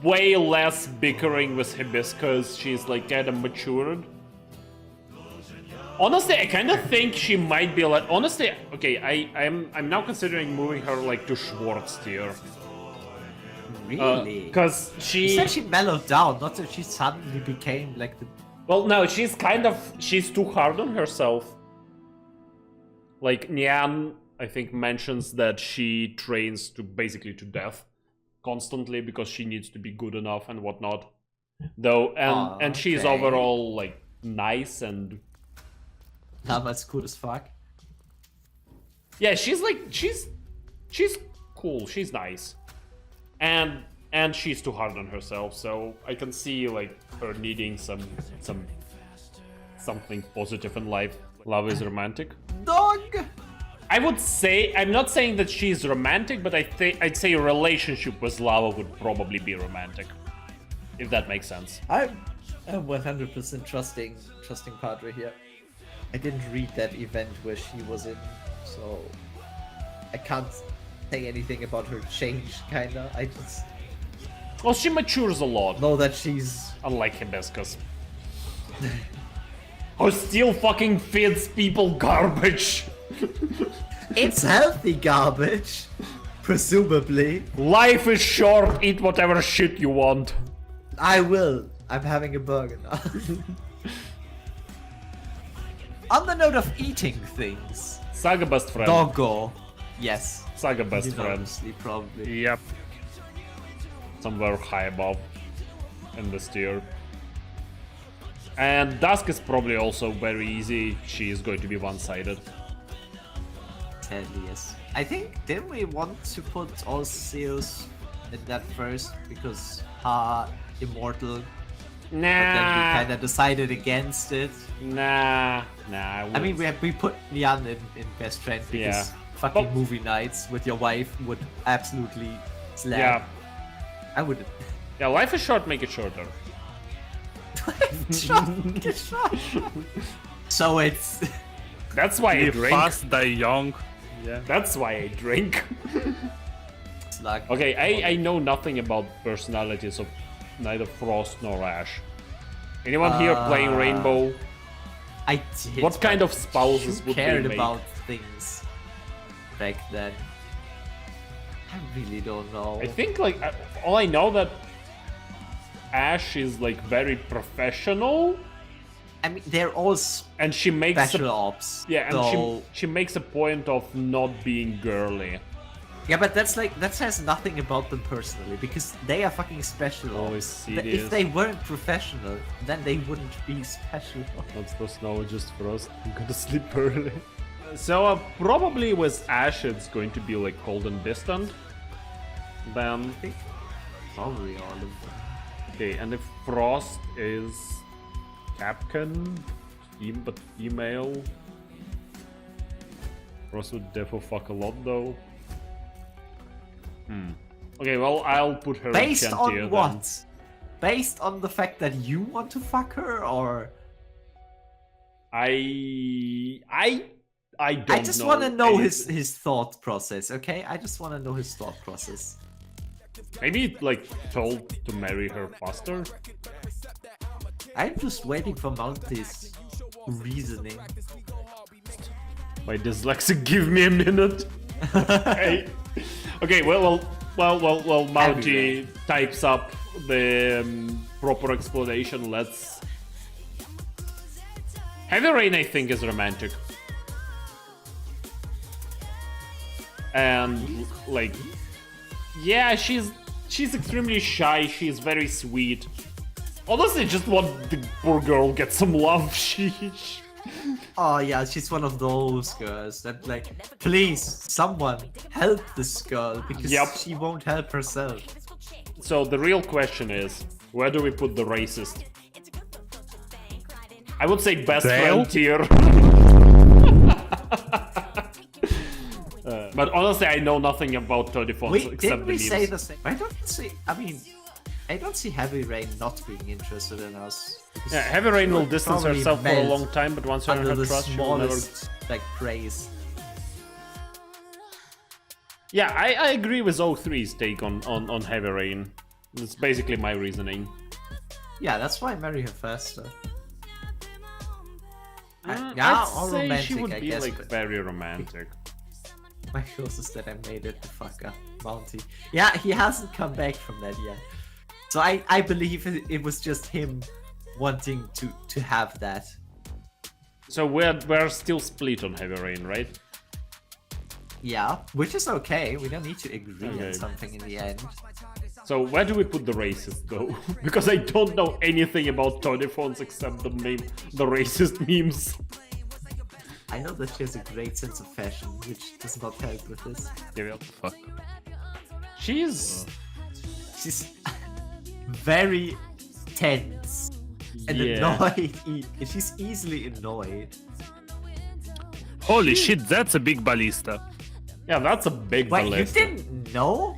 way less bickering with Hibiscus. She's like kind of matured. Honestly, I kind of think she might be like. Honestly, okay, I'm now considering moving her like to Schwartz tier. Really? Because You said she mellowed down, not that she suddenly became like the. Well, no, she's too hard on herself. Like, Nyan, I think, mentions that she trains basically to death constantly because she needs to be good enough and whatnot. Though, and she's okay. overall, like, nice and... Lava's cool as fuck. Yeah, she's cool, she's nice. And she's too hard on herself, so I can see, like, her needing something positive in life. Love is romantic. Dog! I would say, I'm not saying that she's romantic, but I'd say a relationship with Lava would probably be romantic. If that makes sense. I'm 100% trusting Padre here. I didn't read that event where she was in, so I can't say anything about her change, kinda. I just... Well, she matures a lot. know that she's... Unlike Hibiscus. Who still fucking feeds people garbage. It's healthy garbage. Presumably. Life is short, eat whatever shit you want. I will. I'm having a burger now. On the note of eating things. Saga best friend. Doggo. Yes. Saga best friend. Unanimously, probably. Yep. Somewhere high above in this tier. And Dusk is probably also very easy. She is going to be one-sided. Yes. I think, didn't we want to put Arceus in that first? Because immortal. Nah. But then we kind of decided against it. Nah. I mean, we put Nyan in best friend because fucking movie nights with your wife would absolutely slap. Yeah. I wouldn't. Yeah, life is short, make it shorter. So it's... That's why I Live drink. fast, die young. Yeah. That's why I drink. like Okay, I know nothing about personalities of neither Frost nor Ash. Anyone here playing Rainbow? I did. What kind of spouses Who would they cared make? about things back then? I really don't know. I think like all I know that Ash is like very professional. I mean, they're all and she makes special ops. Yeah, and so... she makes a point of not being girly. Yeah, but that says nothing about them personally because they are fucking special. Always see this. If they weren't professional, then they wouldn't be special. Not Frost now, just Frost. I'm gonna sleep early. So probably with Ash it's going to be like cold and distant. Then probably all of them. Okay, and if Frost is Capcan, but female. Ross would therefore fuck a lot though. Okay, well, I'll put her Based in on tier what? then. Based on the fact that you want to fuck her, or I don't I just know want to know anything. his thought process, okay? I just want to know his thought process. Maybe like told to marry her faster. I'm just waiting for Mounty's reasoning. My dyslexic, give me a minute. Okay. Okay, well, Mounty types up the proper explanation. Let's. Heavy Rain, I think, is romantic. And like, yeah, she's extremely shy. She's very sweet. Honestly, just want the poor girl get some love. Oh yeah, she's one of those girls that like, please, someone help this girl because she won't help herself. So the real question is, where do we put the racist? I would say best friend tier. But honestly, I know nothing about Todifons Wait, except didn't the we memes. say the same? I don't see Heavy Rain not being interested in us. Yeah, Heavy Rain will distance probably herself for a melt long time, but once you're in under her the trust, she'll never... smallest like praise. Yeah, I agree with O3's take on Heavy Rain. It's basically my reasoning. Yeah, that's why I marry her faster. I'd say she would be guess, like but very romantic. my shows is that I made it the fuck up, Mounty. Yeah, he hasn't come back from that yet. So I believe it was just him wanting to have that. So we're still split on Heavy Rain, right? Yeah, which is okay. We don't need to agree Okay. on something in the end. So where do we put the racist though? Because I don't know anything about Todifons except the racist memes. I know that she has a great sense of fashion, which does not help with this. Yeah, what the fuck? She's very tense and Yeah. annoyed. She's easily annoyed. Holy shit, that's a big ballista. Yeah, that's a big Wait, ballista. you didn't know?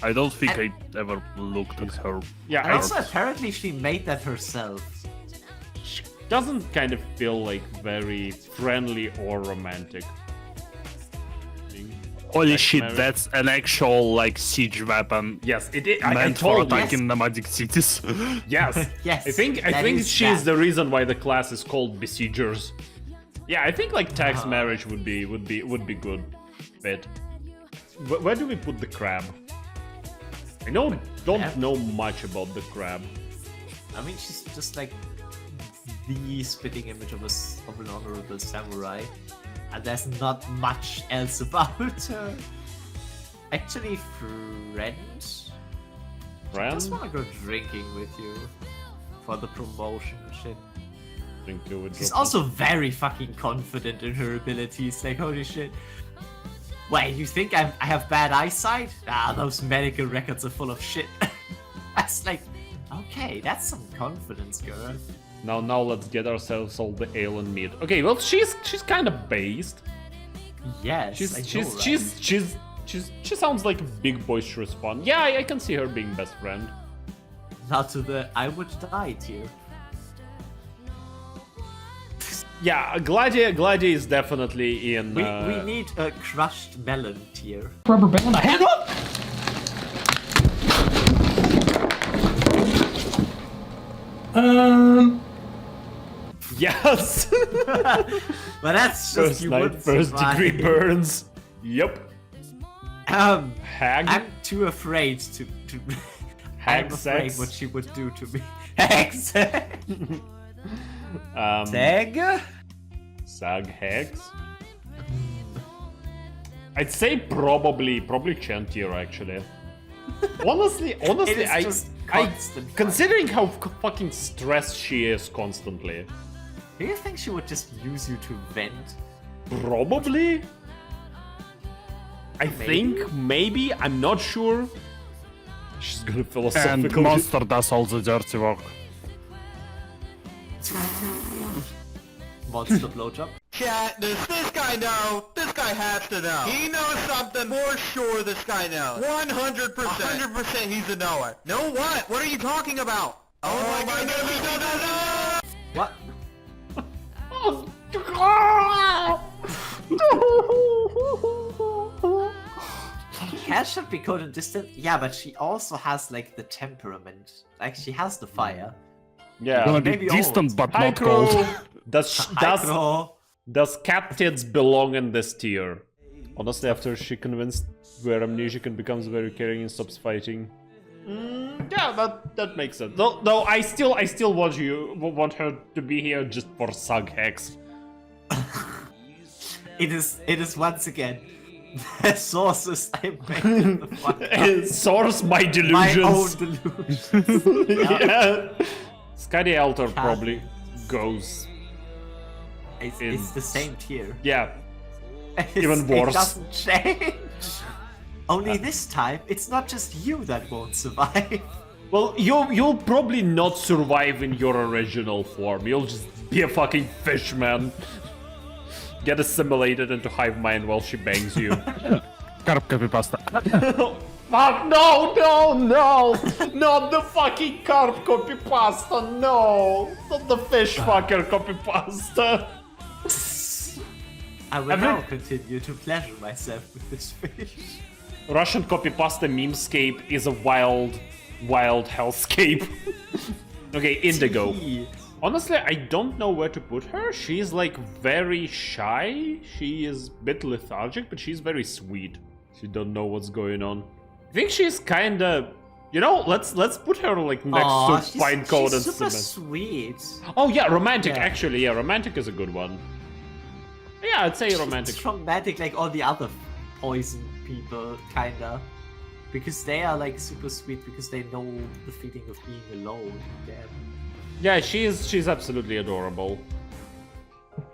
I don't think I ever looked at her. Yeah, And also, apparently she made that herself. doesn't kind of feel like very friendly or romantic. Holy shit, that's an actual like siege weapon. Yes, it is. I Meant told for you. attacking nomadic cities. Yes. Yes, I think that is she's that. the reason why the class is called Besiegers. Yeah, I think like tax marriage would be good fit. Where do we put the crab? I don't know much about the crab. I mean, she's just like the spitting image of an honorable samurai, and there's not much else about her. Actually, friends. I just want to go drinking with you for the promotion and shit. She's also very fucking confident in her abilities. Like, holy shit. Wait, you think I have bad eyesight? Ah, those medical records are full of shit. That's like, okay, that's some confidence, girl. Now let's get ourselves all the ale and meat. Okay, well she's kind of based. Yes, She sounds like a big boisterous fun. Yeah, I can see her being best friend. Now to the I would die tier. Yeah, Gladia is definitely in. We need a crushed melon tier. Rubber band. Hang up! Yes. But that's just First you night, wouldn't first survive. degree burns. Yep. Hag? I'm too afraid to Hag I'm afraid sex? what she would do to me. Hag sex. Sag? Sag Hex? I'd say probably Chen tier actually. Honestly, considering how fucking stressed she is constantly. Do you think she would just use you to vent? Probably. I think maybe. I'm not sure. She's gonna philosophically. And Monster does all the dirty work. Monster blowjob. Chat, does this guy know? This guy has to know. He knows something for sure this guy knows. 100%. 100% he's a knower. Know what? What are you talking about? Oh my goodness, he doesn't know! What? Cat should be cold and distant. Yeah, but she also has like the temperament. Like she has the fire. Yeah. Gonna be Maybe distant old. but not cold. Does cat tits belong in this tier? Honestly, after she convinced where amnesiac and becomes very caring and stops fighting. Yeah, that makes sense. Though I still want her to be here just for Sug Hex. It is once again the sources I made. Source my delusions. My own delusions. Yeah. Skydy Altar probably goes. It's the same tier. Yeah. Even worse. It doesn't change. Only this time, it's not just you that won't survive. Well, you'll probably not survive in your original form. You'll just be a fucking fish, man. Get assimilated into hive mind while she bangs you. Carp copy pasta. Fuck, no! Not the fucking carp copy pasta, no! Not the fish fucker copy pasta. I will now continue to pleasure myself with this fish. Russian copy pasta memescape is a wild hellscape. Okay, Indigo. Honestly, I don't know where to put her. She's like very shy. She is a bit lethargic, but she's very sweet. She don't know what's going on. I think she's kinda, you know, let's put her like next to Fine Code and super Cement. sweet. Oh yeah, romantic actually. Yeah, romantic is a good one. Yeah, I'd say romantic. It's romantic like all the other poison people, kinda. Because they are like super sweet because they know the feeling of being alone again. Yeah, she's absolutely adorable.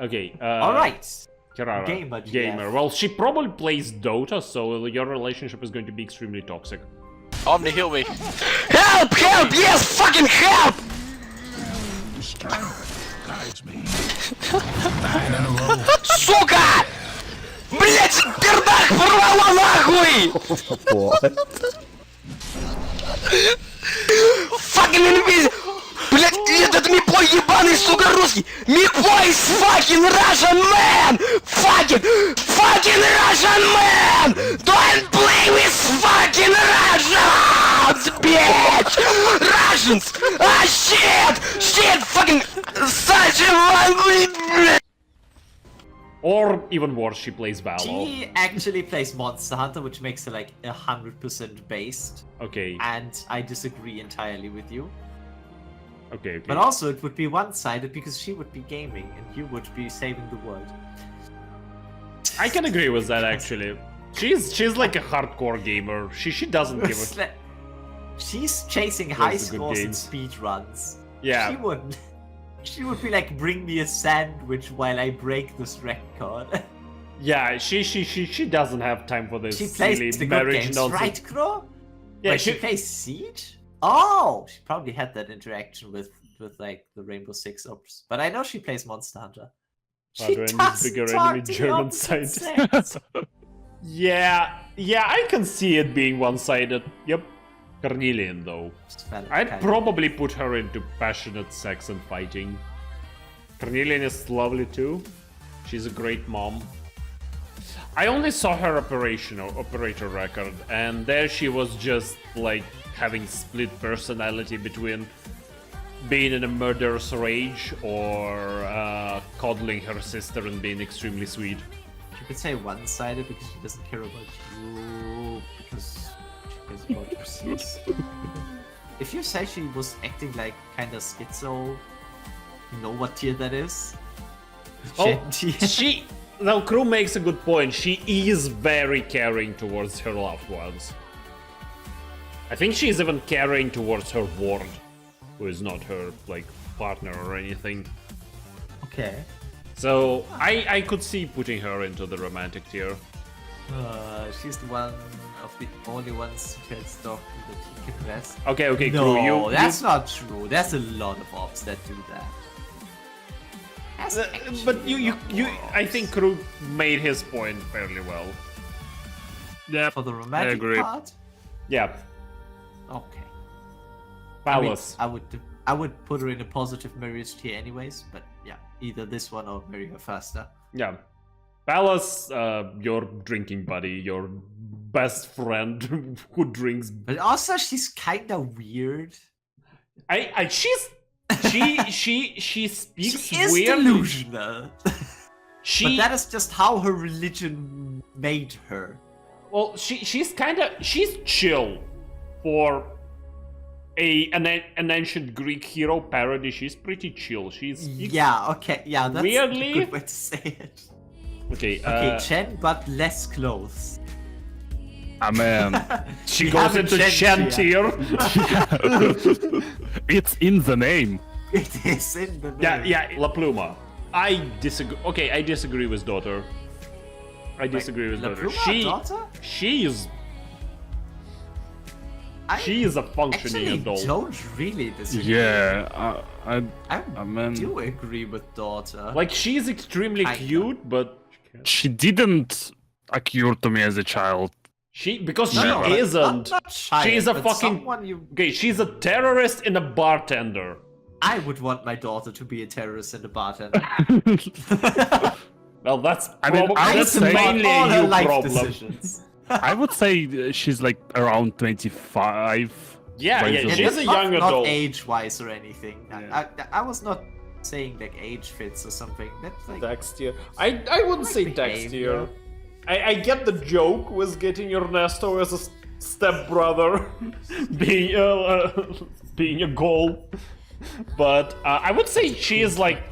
Okay, Alright. Kirara. Gamer. Well, she probably plays Dota, so your relationship is going to be extremely toxic. Omni, heal me. Help! Help! Yes! Fucking help! Сука! Блять, пердак порвало нахуй! Fucking invisible! Блять, этот мипой ебаный, сука, русский! Мипой is fucking Russian man! Fucking Russian man! Don't play with fucking Russians, bitch! Russians! Ah, shit! Shit! Fucking such a ugly... Or even worse, she plays Valor. She actually plays Monster Hunter, which makes her like 100% based. Okay. And I disagree entirely with you. Okay. But also, it would be one-sided because she would be gaming and you would be saving the world. I can agree with that actually. She's like a hardcore gamer. She doesn't give a... She's chasing high scores in speed runs. Yeah. She would be like, bring me a sandwich while I break this record. Yeah, she doesn't have time for this she plays silly the good marriage games, nonsense. right, Crow? Yeah, she plays Siege? Oh, she probably had that interaction with like the Rainbow Six Ops. But I know she plays Monster Hunter. Padre and his bigger enemy German scientist. Yeah, I can see it being one-sided. Yep. Carnelian though. I'd probably put her into passionate sex and fighting. Carnelian is lovely too. She's a great mom. I only saw her operator record, and there she was just like having split personality between being in a murderous rage or coddling her sister and being extremely sweet. You could say one-sided because she doesn't care about you because she cares about her sister. If you say she was acting like kind of schizo, you know what tier that is? Now, Crew makes a good point. She is very caring towards her loved ones. I think she's even caring towards her ward, who is not her like partner or anything. Okay. So I could see putting her into the romantic tier. She's the one of the only ones who can stop that he can rest. Okay, no, Crew, that's not true. There's a lot of ops that do that. But you, I think Krug made his point fairly well. Yeah, For the romantic part? Yeah. Okay. Palace. I would put her in a positive marriage tier anyways, but yeah, either this one or marry her faster. Yeah. Palace, your drinking buddy, your best friend who drinks. But also, she's kind of weird. She speaks She is weirdly. delusional. But that is just how her religion made her. Well, she's chill for an ancient Greek hero parody. She's pretty chill. Yeah, okay, yeah, that's weirdly a good way to say it. Okay, Chen, but less clothes. I mean, she goes into Chen tier. It's in the name. It is in the name. Yeah, La Pluma. I disagree. Okay, I disagree with daughter. I disagree with daughter. She is a functioning adult. I don't really disagree. Yeah, I mean, do agree with daughter. Like, she's extremely cute, but she didn't occur to me as a child. Because she isn't. Not shy, she's a but fucking. Okay, she's a terrorist and a bartender. I would want my daughter to be a terrorist and a bartender. Well, that's mainly a you life problem. Decisions. I would say she's like around 25. Yeah, she's a young adult. Not age-wise or anything. Yeah. I was not saying like age fits or something. That's like Dex tier. I wouldn't say Dex tier. I get the joke with getting Ernesto as a stepbrother being a goal, but I would say she is like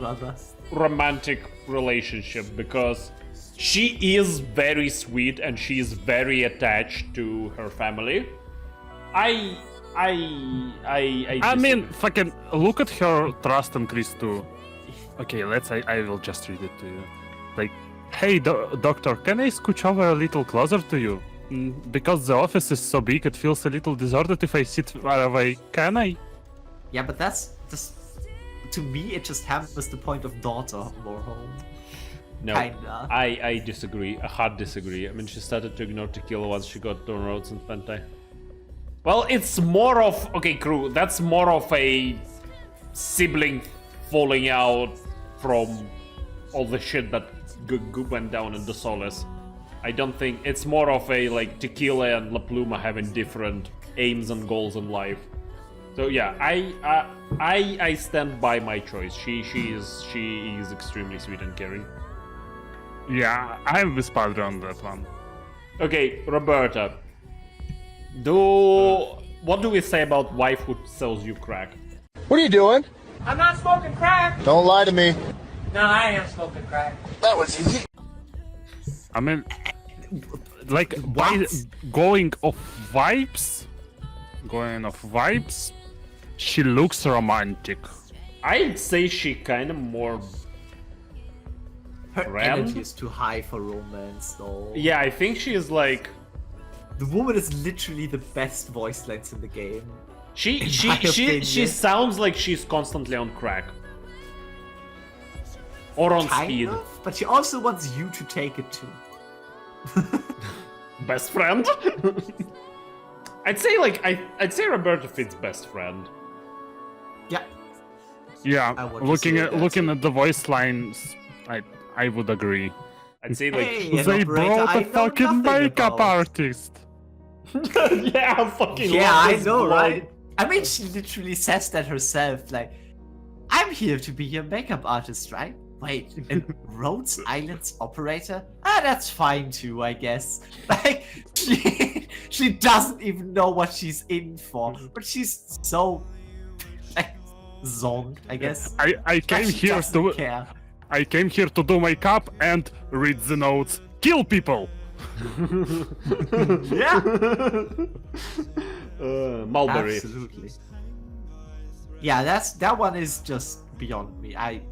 romantic relationship because she is very sweet and she is very attached to her family. I mean, fucking look at her trust increase too. Okay, I will just read it to you. Like, hey, doctor, can I scooch over a little closer to you? Because the office is so big, it feels a little deserted if I sit far away. Can I? Yeah, but that's just... To me, it just hampers the point of daughter more home. No, Kinda. I disagree. I hard disagree. I mean, she started to ignore tequila once she got Dorn Roads and Fentai. Well, it's more of... Okay, crew, that's more of a sibling falling out from all the shit that went down in the Solace. I don't think... It's more of a, like, tequila and La Pluma having different aims and goals in life. So yeah, I stand by my choice. She is extremely sweet and caring. Yeah, I'm with Padre on that one. Okay, Roberta. What do we say about wife who sells you crack? What are you doing? I'm not smoking crack. Don't lie to me. No, I am smoking crack. That was easy. I mean, like, by going off vibes, she looks romantic. I'd say she kind of more... Her energy is too high for romance, though. Yeah, I think she is like... The woman is literally the best voice lines in the game. She sounds like she's constantly on crack. Or on speed. But she also wants you to take it too. Best friend? I'd say Roberta fits best friend. Yeah. Yeah, looking at the voice lines, I would agree. I'd say like they brought a fucking makeup artist. Yeah, fucking I know, right? I mean, she literally says that herself. Like, I'm here to be your makeup artist, right? Wait, and Rhodes Island's operator? That's fine too, I guess. Like, she doesn't even know what she's in for, but she's so like zoned, I guess. I came here to care. I came here to do makeup and read the notes. Kill people. Yeah. Mulberry. Absolutely. Yeah, that one is just beyond me. I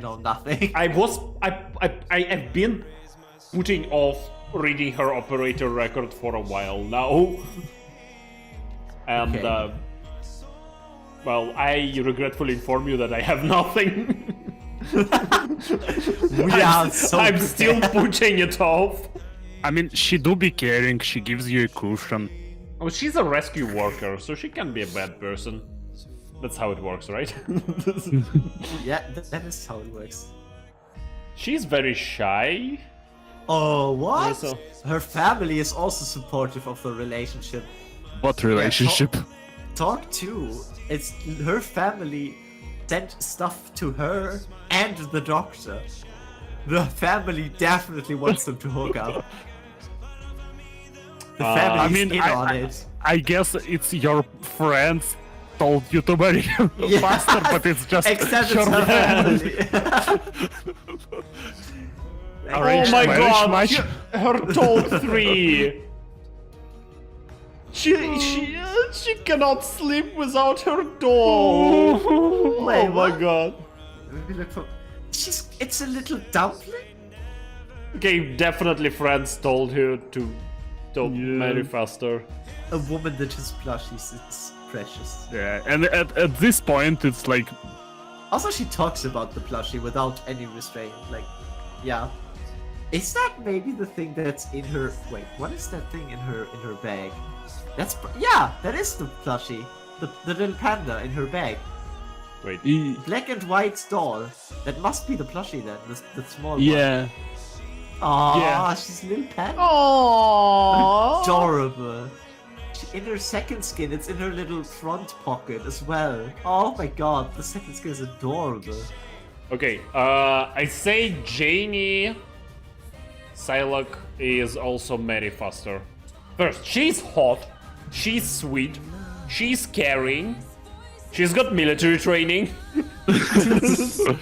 know nothing. I've been putting off reading her operator record for a while now. And well, I regretfully inform you that I have nothing. I'm still putting it off. I mean, she do be caring. She gives you a cushion. Oh, she's a rescue worker, so she can be a bad person. That's how it works, right? Yeah, that is how it works. She's very shy. Oh, what? Also, her family is also supportive of the relationship. What relationship? Talk to. It's her family sent stuff to her and the doctor. The family definitely wants them to hook up. The family's in on it. I guess it's your friends told you to marry him faster, but it's just except your it's her family. Oh my god, her top 3. She cannot sleep without her doll. Wait, oh my god. Maybe look for... It's a little dumpling? Okay, definitely friends told her to marry faster. A woman that is plushies, it's precious. Yeah, and at this point, it's like... Also, she talks about the plushie without any restraint, like, yeah. Is that maybe the thing that's in her... Wait, what is that thing in her bag? That's... Yeah, that is the plushie. The little panda in her bag. Wait. Black and white doll. That must be the plushie then, the small one. Yeah. Aww, Yeah. she's a little panda. Aww. Adorable. In her second skin, it's in her little front pocket as well. Oh my god, the second skin is adorable. Okay, I say Janie Psylocke is also Mary Foster. First, she's hot, she's sweet, she's caring, she's got military training. That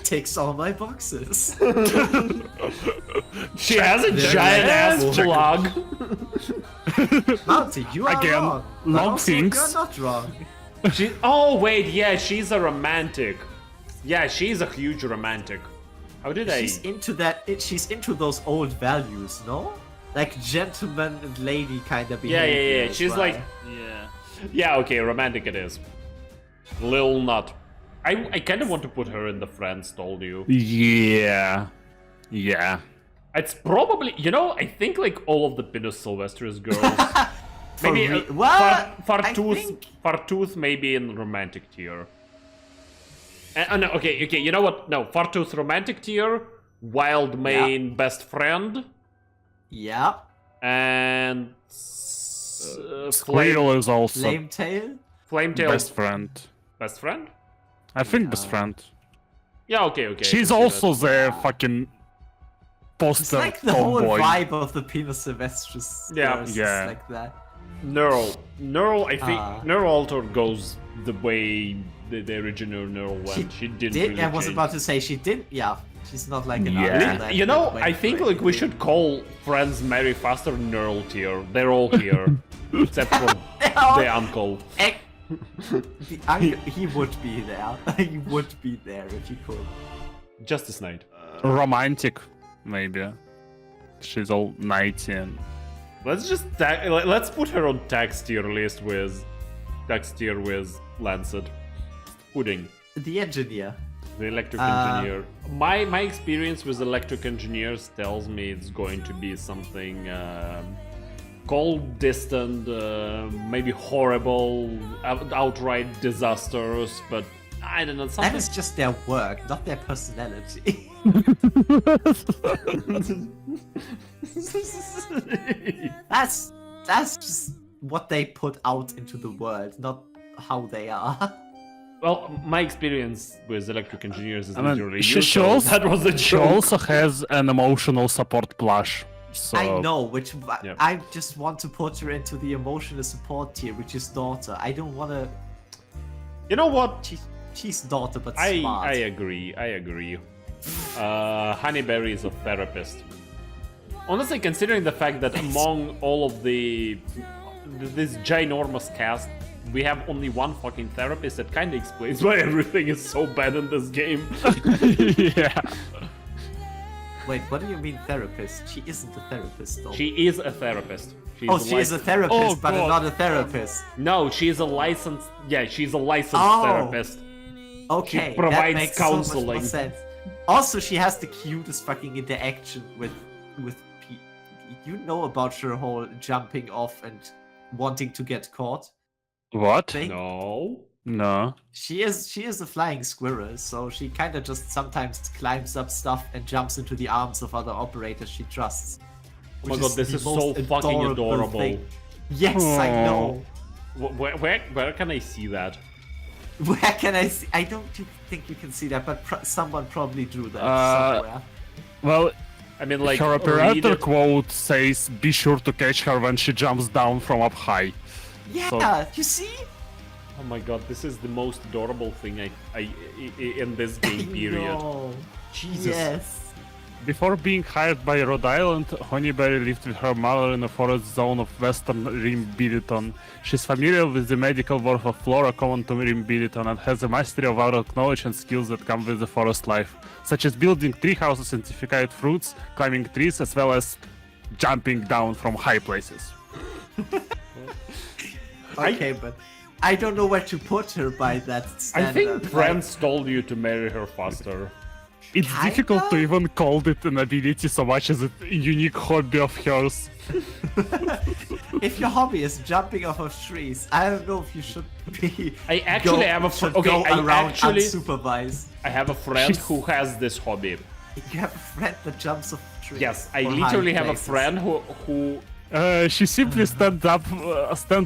ticks all my boxes. She has a giant ass plug. Mounty, you are Again, wrong. But long also, things. you're not wrong. Oh wait, yeah, she's a romantic. Yeah, she's a huge romantic. How did She's into that. She's into those old values, no? Like gentleman and lady kind of behavior. Yeah. She's like, yeah. Okay, romantic it is. Lil Nut. I kind of want to put her in the friends told you. Yeah. It's probably, I think like all of the Pinus Sylvestris girls. Maybe Fartooth maybe in romantic tier. No, okay, you know what? No, Fartooth romantic tier, Wild Mane best friend. Yeah. And Squirrel is also Flametail? Flametail best friend. Best friend? I think best friend. Yeah, okay. She's also the fucking poster It's like the whole tomboy. vibe of the Pinus Sylvestris. Yeah. It's Yeah. like that. Neural, I think Neural Alter goes the way the original Neural went. She didn't really I was change. about to say she did. Yeah, she's not like an Yeah. other I think like we should call Friends Marry Faster Neural tier. They're all here, except for the uncle. The uncle, he would be there. He would be there if he could. Justice Knight. Romantic, maybe. She's all knighty and... Let's just let's put her on tax tier list with Lancet. Pudding. The engineer. The electric engineer. My experience with electric engineers tells me it's going to be something cold, distant, maybe horrible, outright disastrous, but I don't know. Something... That is just their work, not their personality. That's just what they put out into the world, not how they are. Well, my experience with electric engineers is literally she also, that was a joke. She also has an emotional support plush. So... I know, which I just want to put her into the emotional support tier, which is daughter. I don't want to. You know what? She's daughter, but smart. I agree. Honeyberry is a therapist. Honestly, considering the fact that among all of this ginormous cast, we have only one fucking therapist, that kind of explains why everything is so bad in this game. Yeah. Wait, what do you mean therapist? She isn't a therapist, though. She is a therapist. She is a therapist, but not a therapist. No, she's a licensed... Yeah, she's a licensed therapist. Okay, She provides that makes counseling. so much more sense. Also, she has the cutest fucking interaction with you know about her whole jumping off and wanting to get caught. What? thing? No. No. She is a flying squirrel, so she kind of just sometimes climbs up stuff and jumps into the arms of other operators she trusts. Oh my which god, this the is so most fucking adorable. thing. Yes, I know. Where can I see that? Where can I see? I don't think you can see that, but someone probably drew that somewhere. Well, I mean, like, her read operator it. quote says, "Be sure to catch her when she jumps down from up high." Yeah, So- you see? Oh my god, this is the most adorable thing I in this game period. No. Jesus. Yes. Before being hired by Rhode Island, Honeyberry lived with her mother in the forest zone of western Rim Biliton. She's familiar with the medical world of flora common to Rim Biliton and has a mastery of adult knowledge and skills that come with the forest life, such as building tree houses and certified fruits, climbing trees, as well as jumping down from high places. Okay, but I don't know where to put her by that I standard. think friends told you to marry her faster. It's difficult to even call it an ability so much as a unique hobby of hers. If your hobby is jumping off of trees, I don't know if you should be. I actually have a should okay. go I around actually unsupervised. I have a friend who has this hobby. You have a friend that jumps off trees. Yes, I or high literally have a places. friend who She simply stands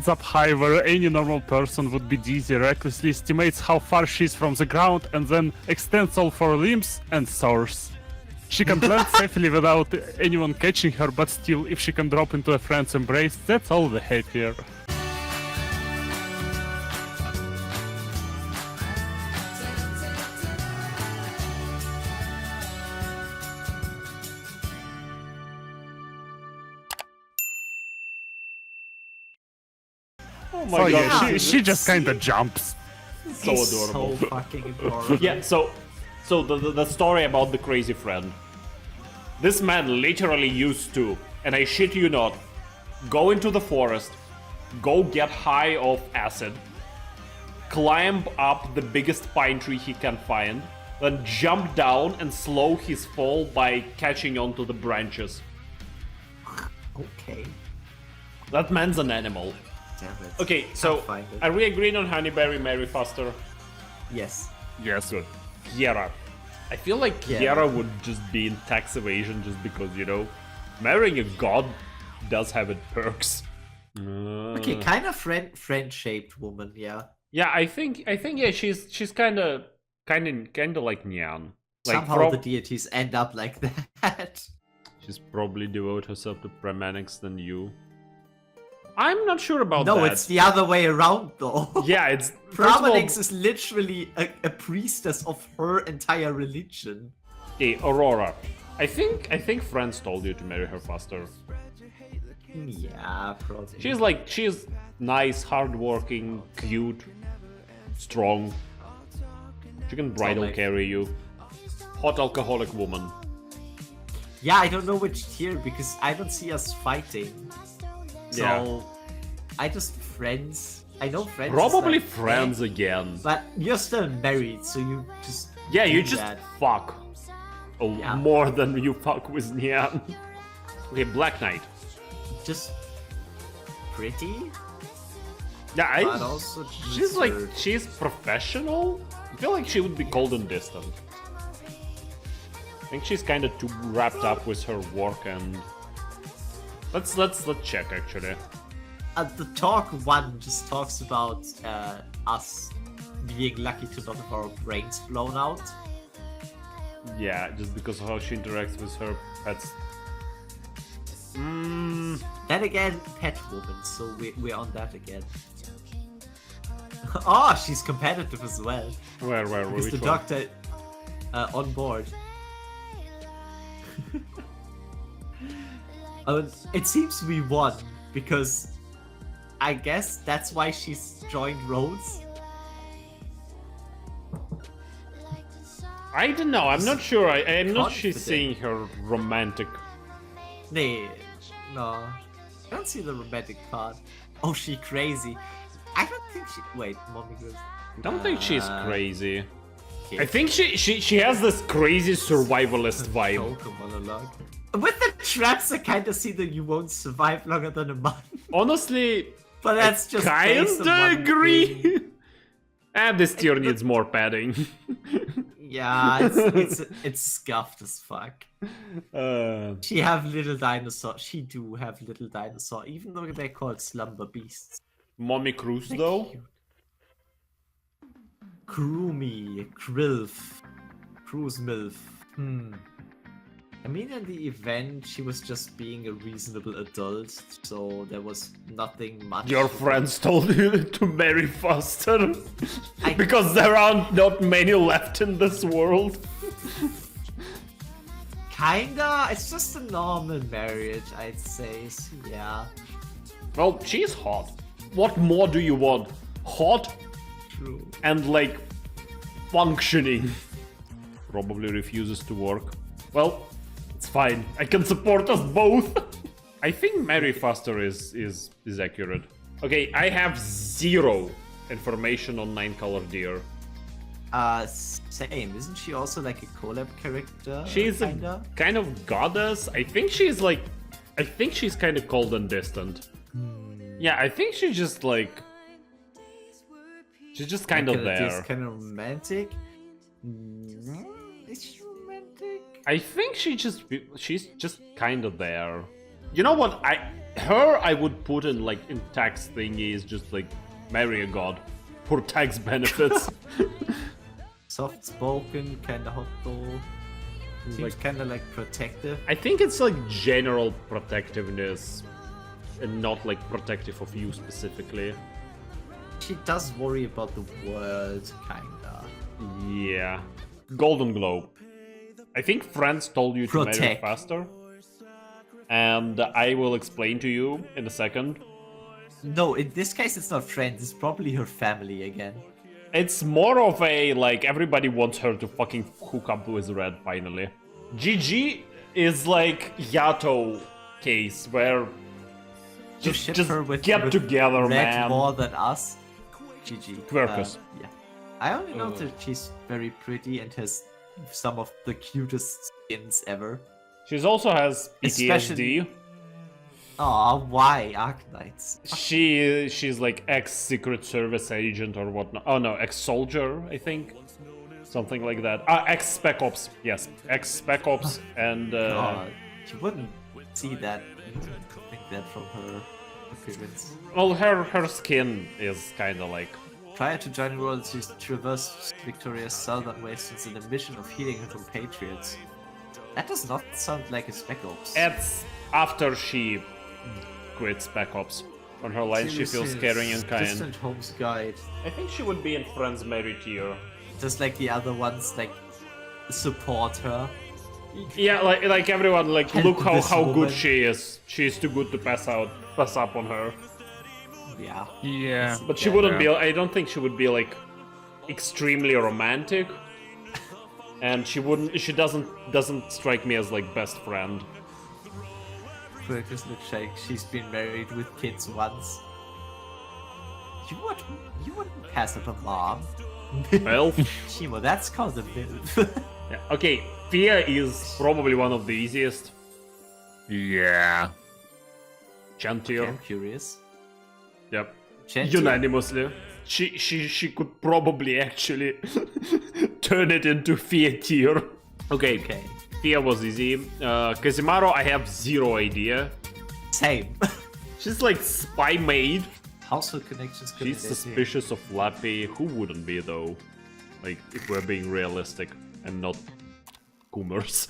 up high where any normal person would be dizzy, recklessly estimates how far she is from the ground, and then extends all four limbs and soars. She can land safely without anyone catching her, but still, if she can drop into a friend's embrace, that's all the happier. Oh my So god, yeah, she just kinda jumps. so He's adorable. So fucking adorable. Yeah, so the story about the crazy friend. This man literally used to, and I shit you not, go into the forest, go get high off acid, climb up the biggest pine tree he can find, then jump down and slow his fall by catching onto the branches. Okay. That man's an animal. Damn it. Okay, so Can't find it. are we agreeing on Honeyberry marry faster? Yes. Yes. Good. Kiera. I feel like Kiera would just be in tax evasion just because, you know, marrying a god does have its perks. Okay, kind of friend-shaped woman, yeah. Yeah, I think yeah, she's kind of like Nyan. Like Somehow the deities end up like that. She's probably devote herself to Pramanics than you. I'm not sure about that. No, it's the other way around though. Yeah, it's first of all- Pramanix is literally a priestess of her entire religion. Hey, Aurora. I think friends told you to marry her faster. Yeah, probably. She's nice, hardworking, cute, strong. She can bridal carry you. Hot alcoholic woman. Yeah, I don't know which tier because I don't see us fighting. So Yeah. I just friends. I know friends. is Probably like, friends eh, again. But you're still married, so you just Yeah, you do just that. fuck. Oh, Yeah. more than you fuck with Nyan. Okay, Black Knight. Just pretty. Yeah, But also she's like deserved. she's professional. I feel like she would be cold and distant. I think she's kind of too wrapped up with her work and. Let's check actually. The talk one just talks about us being lucky to not have our brains blown out. Yeah, just because of how she interacts with her pets. Then again, pet woman, so we're on that again. Oh, she's competitive as well. Where Because which the one? doctor on board. It seems we won because I guess that's why she's joined Rhodes. I don't know. I'm not sure. I'm not. She's Confident. seeing her romantic. Nah, no. I don't see the romantic part. Oh, she crazy. I don't think she. Wait, mommy goes. I don't think she's crazy. I think she has this crazy survivalist vibe. Monologue. With the traps, I kind of see that you won't survive longer than a month. Honestly, but that's just based on kinda one agree. thing. And this tier needs more padding. Yeah, it's scuffed as fuck. She have little dinosaur. She do have little dinosaur, even though they're called slumber beasts. Mommy Cruise though. Kroomy, Krilf, Cruise Milf. I mean, in the event, she was just being a reasonable adult, so there was nothing much. Your friends told you to marry faster because there aren't not many left in this world. Kinda, it's just a normal marriage, I'd say. So yeah. Well, she's hot. What more do you want? Hot? True. And like functioning. Probably refuses to work. Well, it's fine. I can support us both. I think marry faster is accurate. Okay, I have 0 information on 9-color deer. Same. Isn't she also like a collab character? She's a kind of goddess. I think she's kind of cold and distant. Yeah, I think she's just like... She's just kind of there. She's kind of romantic. Is she romantic? I think she's just kind of there. You know what? I would put in like in tax thingies, just like marry a god for tax benefits. Soft spoken, kinda hot though. Seems like kinda like protective. I think it's like general protectiveness and not like protective of you specifically. She does worry about the world, kinda. Yeah. Golden Glow. I think friends told you to marry faster. And I will explain to you in a second. No, in this case it's not friends, it's probably her family again. It's more of a, like, everybody wants her to fucking hook up with Red, finally. GG is like Yato case, where just get together, Red man. more than us. GG. Quirkus. Yeah. I only know that she's very pretty and has some of the cutest skins ever. She also has PTSD. Oh, why Arknights? She's like ex-Secret Service agent or whatnot. Oh no, ex-soldier, I think. Something like that. Ex-Spec Ops. Yes, ex-Spec Ops and... you wouldn't see that, think that from her appearance. Well, her skin is kind of like... Prior to joining Royal, she traversed Victoria's southern wastes in a mission of healing her compatriots. That does not sound like a Spec Ops. It's after she quit Spec Ops. On her line, she feels caring and kind. Distant Home's Guide. I think she would be in Friends Mary tier. Just like the other ones, like, support her. Yeah, like everyone, like, look how good she is. She's too good to pass up on her. Yeah. Yeah. But she wouldn't be, I don't think she would be, like, extremely romantic. And she doesn't strike me as, like, best friend. Quirkus looks like she's been married with kids once. You wouldn't pass up a mom. Well, Shimo, that's called a MILF. Yeah. Okay, Fear is probably one of the easiest. Yeah. Chantier. I'm curious. Yep. Chantier. Unanimously. She could probably actually turn it into Fear tier. Okay. Fear was easy. Kazimaro, I have 0 idea. Same. She's like spy maid. Household connections. She's suspicious of Lappy. Who wouldn't be though? Like, if we're being realistic and not Coomers.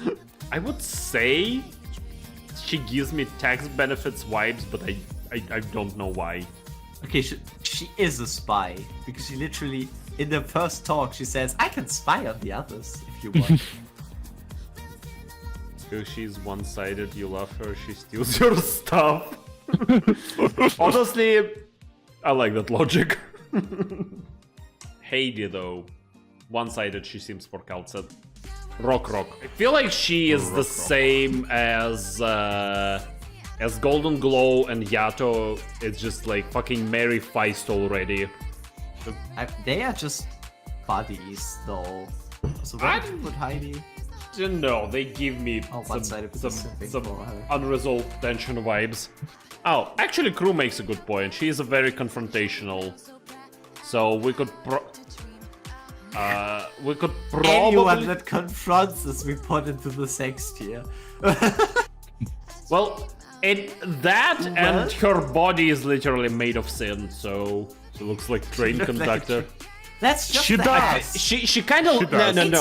I would say she gives me tax benefits vibes, but I don't know why. Okay, she is a spy, because she literally, in the first talk, she says, I can spy on the others if you want. Because she's one-sided, you love her, she steals your stuff. Honestly, I like that logic. Heidi though, one-sided she seems for Kal'tsit. Rock. I feel like she is the same as Golden Glow and Yato. It's just like fucking Mary Feist already. They are just buddies though. So where did you put Heidi? No, they give me some unresolved tension vibes. Oh, actually, Crew makes a good point. She is a very confrontational, so we could probably anyone that confronts us, we put into the sex tier. Well, that and her body is literally made of sin, so she looks like train conductor. That's just She the does. ass. She kind of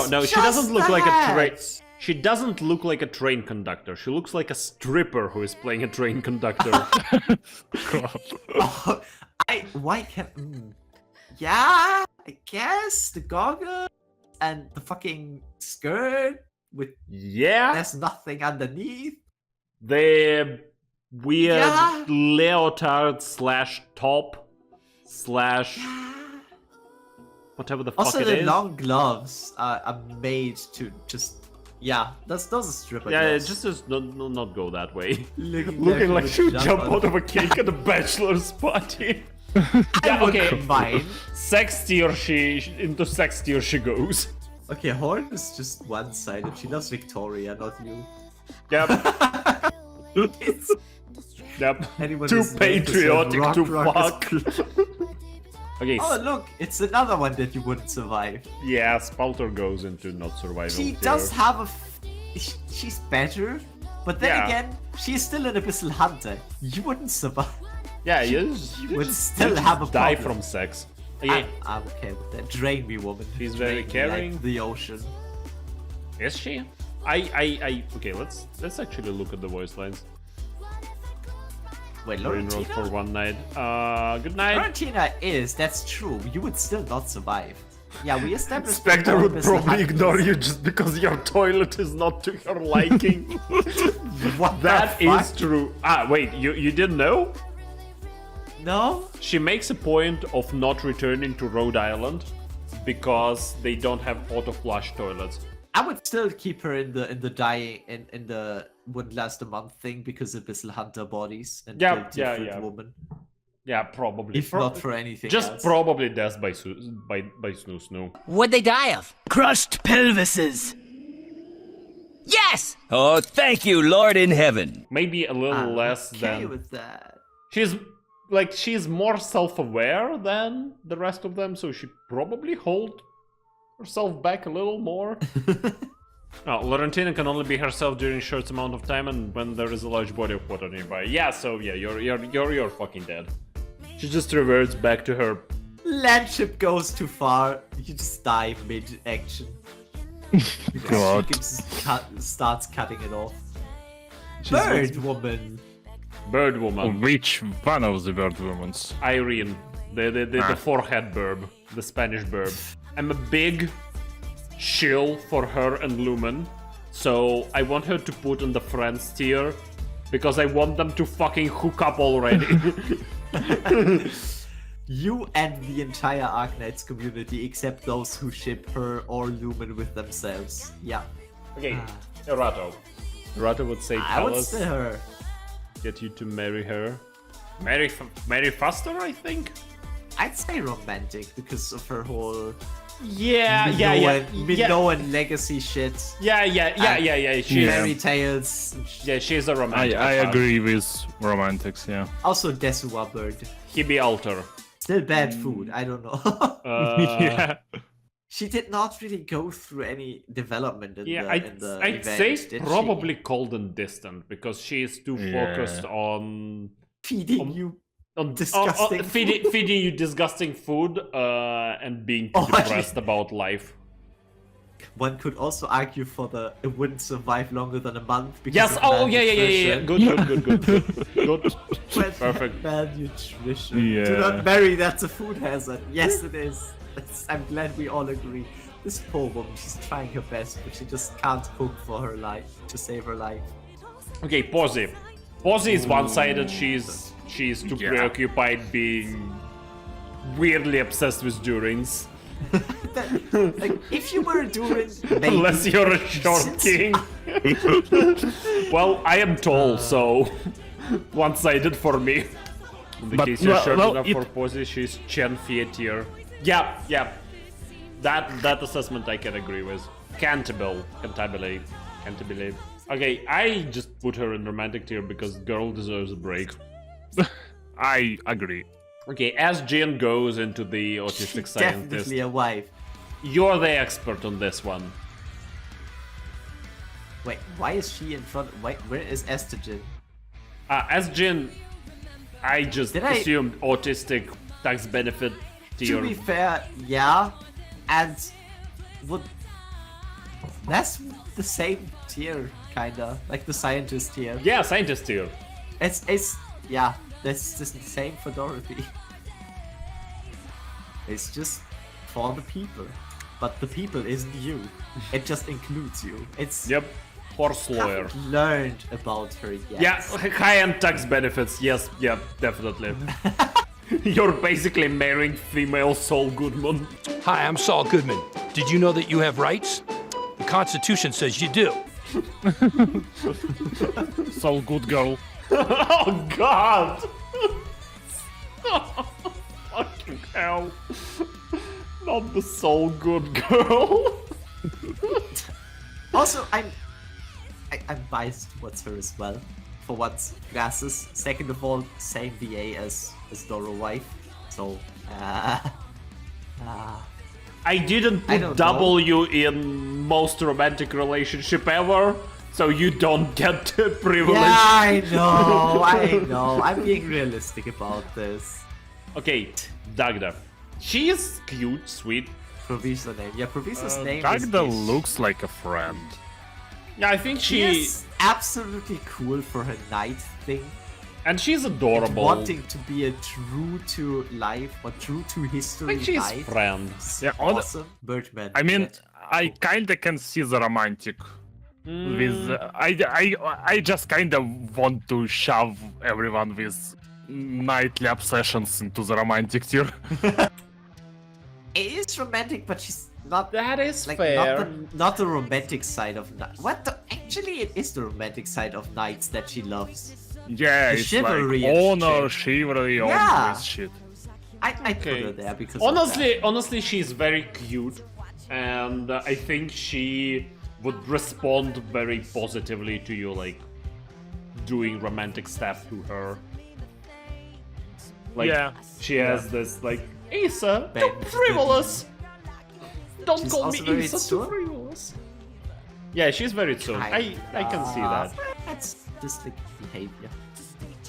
no. She doesn't look like a train. She doesn't look like a train conductor. She looks like a stripper who is playing a train conductor. Oh, why can't? Yeah, I guess the goggles and the fucking skirt with there's nothing underneath. The weird leotard / top / whatever the fuck Also, it the is. long gloves are made to just those are stripper Yeah, gloves. just not go that way. Looking like she would jump out of a cake at a bachelor's party. Yeah, okay. Fine. Sex tier, into sex tier she goes. Okay, Horn is just one-sided. She loves Victoria, not you. Yep. Yep. Anyone Too who's named patriotic Rock to Rock fuck. Okay. Oh look, it's another one that you wouldn't survive. Yeah, Spalter goes into not survival. She tier. does have she's better, but then again, she's still an Abyssal Hunter. You wouldn't survive. Yeah, you would still have a die problem. from sex. Yeah. I'm okay with that. Drain me, woman. She's very Drain me caring. like the ocean. Is she? Okay, let's actually look at the voice lines. Wait, Durin wrote for Laurentina? one night. Good night. Laurentina that's true. You would still not survive. Yeah, we established Spectre that would Abyssal probably Hunters- ignore you just because your toilet is not to her liking. What That the is fuck? true. Wait, you didn't know? No? She makes a point of not returning to Rhode Island because they don't have auto flush toilets. I would still keep her in the dying in the wouldn't last a month thing because Abyssal Hunter bodies and kill different woman. Yeah, probably. If not for anything Just else. probably death by Snoo Snoo. What'd they die of? Crushed pelvises. Yes! Oh, thank you, Lord in heaven. Maybe a little I'm less okay than... with that. She's more self-aware than the rest of them, so she probably hold herself back a little more. Laurentina can only be herself during short amount of time and when there is a large body of water nearby. Yeah, so yeah, you're fucking dead. She just reverts back to her. Landship goes too far. You just die mid-action. God. She starts cutting it off. She's Bird woman. Bird woman. Which one of the bird women's? Irene, the forehead burb, the Spanish burb. I'm a big shill for her and Lumen, so I want her to put in the friends tier because I want them to fucking hook up already. You and the entire Arknights community, except those who ship her or Lumen with themselves. Yeah. Okay, Erato. Erato would say, I would Palace, say her. get you to marry her. Marry Faster, I think? I'd say romantic because of her whole Minoan legacy shit. Yeah. Fairy tales. Yeah, she's a romantic. I agree with romantics, yeah. Also Desua bird. Hibi Alter. Still bad food, I don't know. Yeah. She did not really go through any development in the I'd event, say did probably cold and distant because she is too focused on feeding you disgusting feeding you disgusting food and being too depressed about life. One could also argue for it wouldn't survive longer than a month because Yes. of Yeah. Good. Perfect. Malnutrition. Yeah. Do not marry. That's a food hazard. Yes, it is. I'm glad we all agree. This poor woman, she's trying her best, but she just can't cook for her life to save her life. Okay, Posy. Posy is one-sided. She's too preoccupied being weirdly obsessed with Durins. Like, if you were a Durin, maybe. Unless you're a short king. Well, I am tall, so one-sided for me. In the case you're short enough for Posy, she's Chen Fietier. Yeah. That assessment I can agree with. Cantabile. Okay, I just put her in romantic tier because girl deserves a break. I agree. Okay, as Jin goes into the autistic scientist, Definitely a wife. you're the expert on this one. Wait, why is she in front? Wait, where is Estrogen? As Jin, I just assumed autistic tax benefit tier. To be fair, yeah, and that's the same tier, kinda like the scientist tier. Yeah, scientist tier. It's yeah, that's just the same for Dorothy. It's just for the people, but the people isn't you. It just includes you. It's yep. Horse lawyer. Haven't learned about her yet. Yeah, high-end tax benefits. Yes, yeah, definitely. You're basically marrying female Saul Goodman. Hi, I'm Saul Goodman. Did you know that you have rights? The Constitution says you do. Saul Good Girl. Oh God! Fucking hell! Not the Saul Good Girl. Also, I'm biased towards her as well. For what classes. Second of all, same VA as Doro wife. So, I didn't put W in most romantic relationship ever, so you don't get the privilege. Yeah, I know. I'm being realistic about this. Okay, Dagda. She is cute, sweet. Proviso name. Yeah, Proviso's name Dagda is... looks like a friend. Yeah, I think She is absolutely cool for her knight thing. And she's adorable. And wanting to be a true to life or true to history I think she's knight. friend. Yeah, awesome. Birdman. I mean, I kinda can see the romantic. With I just kinda want to shove everyone with nightly obsessions into the romantic tier. It is romantic, but she's not. That is like, fair. Not the romantic side of what? Actually, it is the romantic side of knights that she loves. Yeah, The it's chivalry like and honor, shit. chivalry, all Yeah. this shit. I put her there because honestly, she's very cute, and I think she would respond very positively to you, like doing romantic stuff to her. Like, Yeah. she has this like, Asa, too frivolous. Don't She's call me also very Asa, too Tsun. frivolous. Yeah, she's very Tsun. I can see that. That's just like behavior.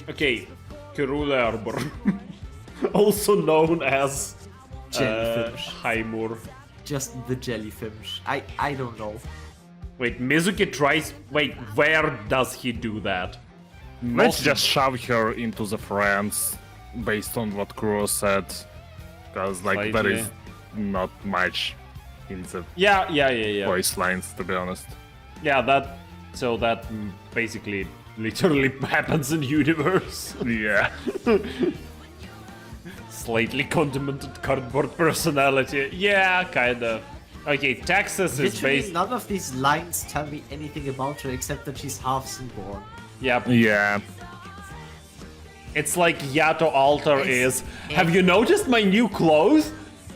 Okay, Kirule Arbor, also known as Jellyfish. Haimur. Just the jellyfish. I don't know. Wait, Mizuki tries. Wait, where does he do that? Let's just shove her into the friends based on what Kuro said. Because, like, there is not much in the Yeah. voice lines, to be honest. Yeah, that. So that basically literally happens in universe. Yeah. Slightly condimented cardboard personality. Yeah, kinda. Okay, Texas is Literally, based. none of these lines tell me anything about her except that she's half Seaborn. Yep. Yeah. It's like Yato Altar is. Have you noticed my new clothes?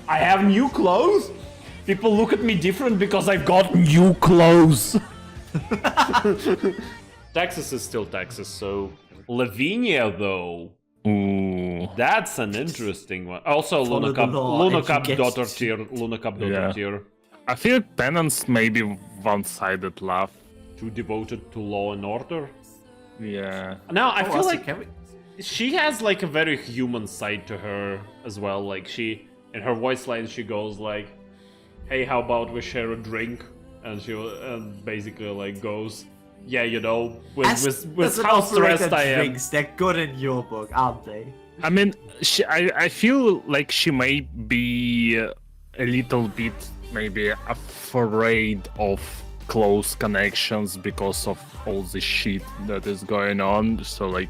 I have new clothes? People look at me different because I've got new clothes. Texas is still Texas, so. Lavinia, though. Ooh. That's an interesting one. Also, Follow Luna the law Cup and you daughter get- tier. Luna Cup daughter tier. I feel Penance may be one-sided love. Too devoted to law and order. Yeah. Now, I feel also, like can we... she has like a very human side to her as well. Like she, in her voice lines, she goes like, "Hey, how about we share a drink?" And she basically like goes, "Yeah, you know, with how stressed I am." Drinks, they're good in your book, aren't they? I mean, I feel like she may be a little bit maybe afraid of close connections because of all the shit that is going on. So like,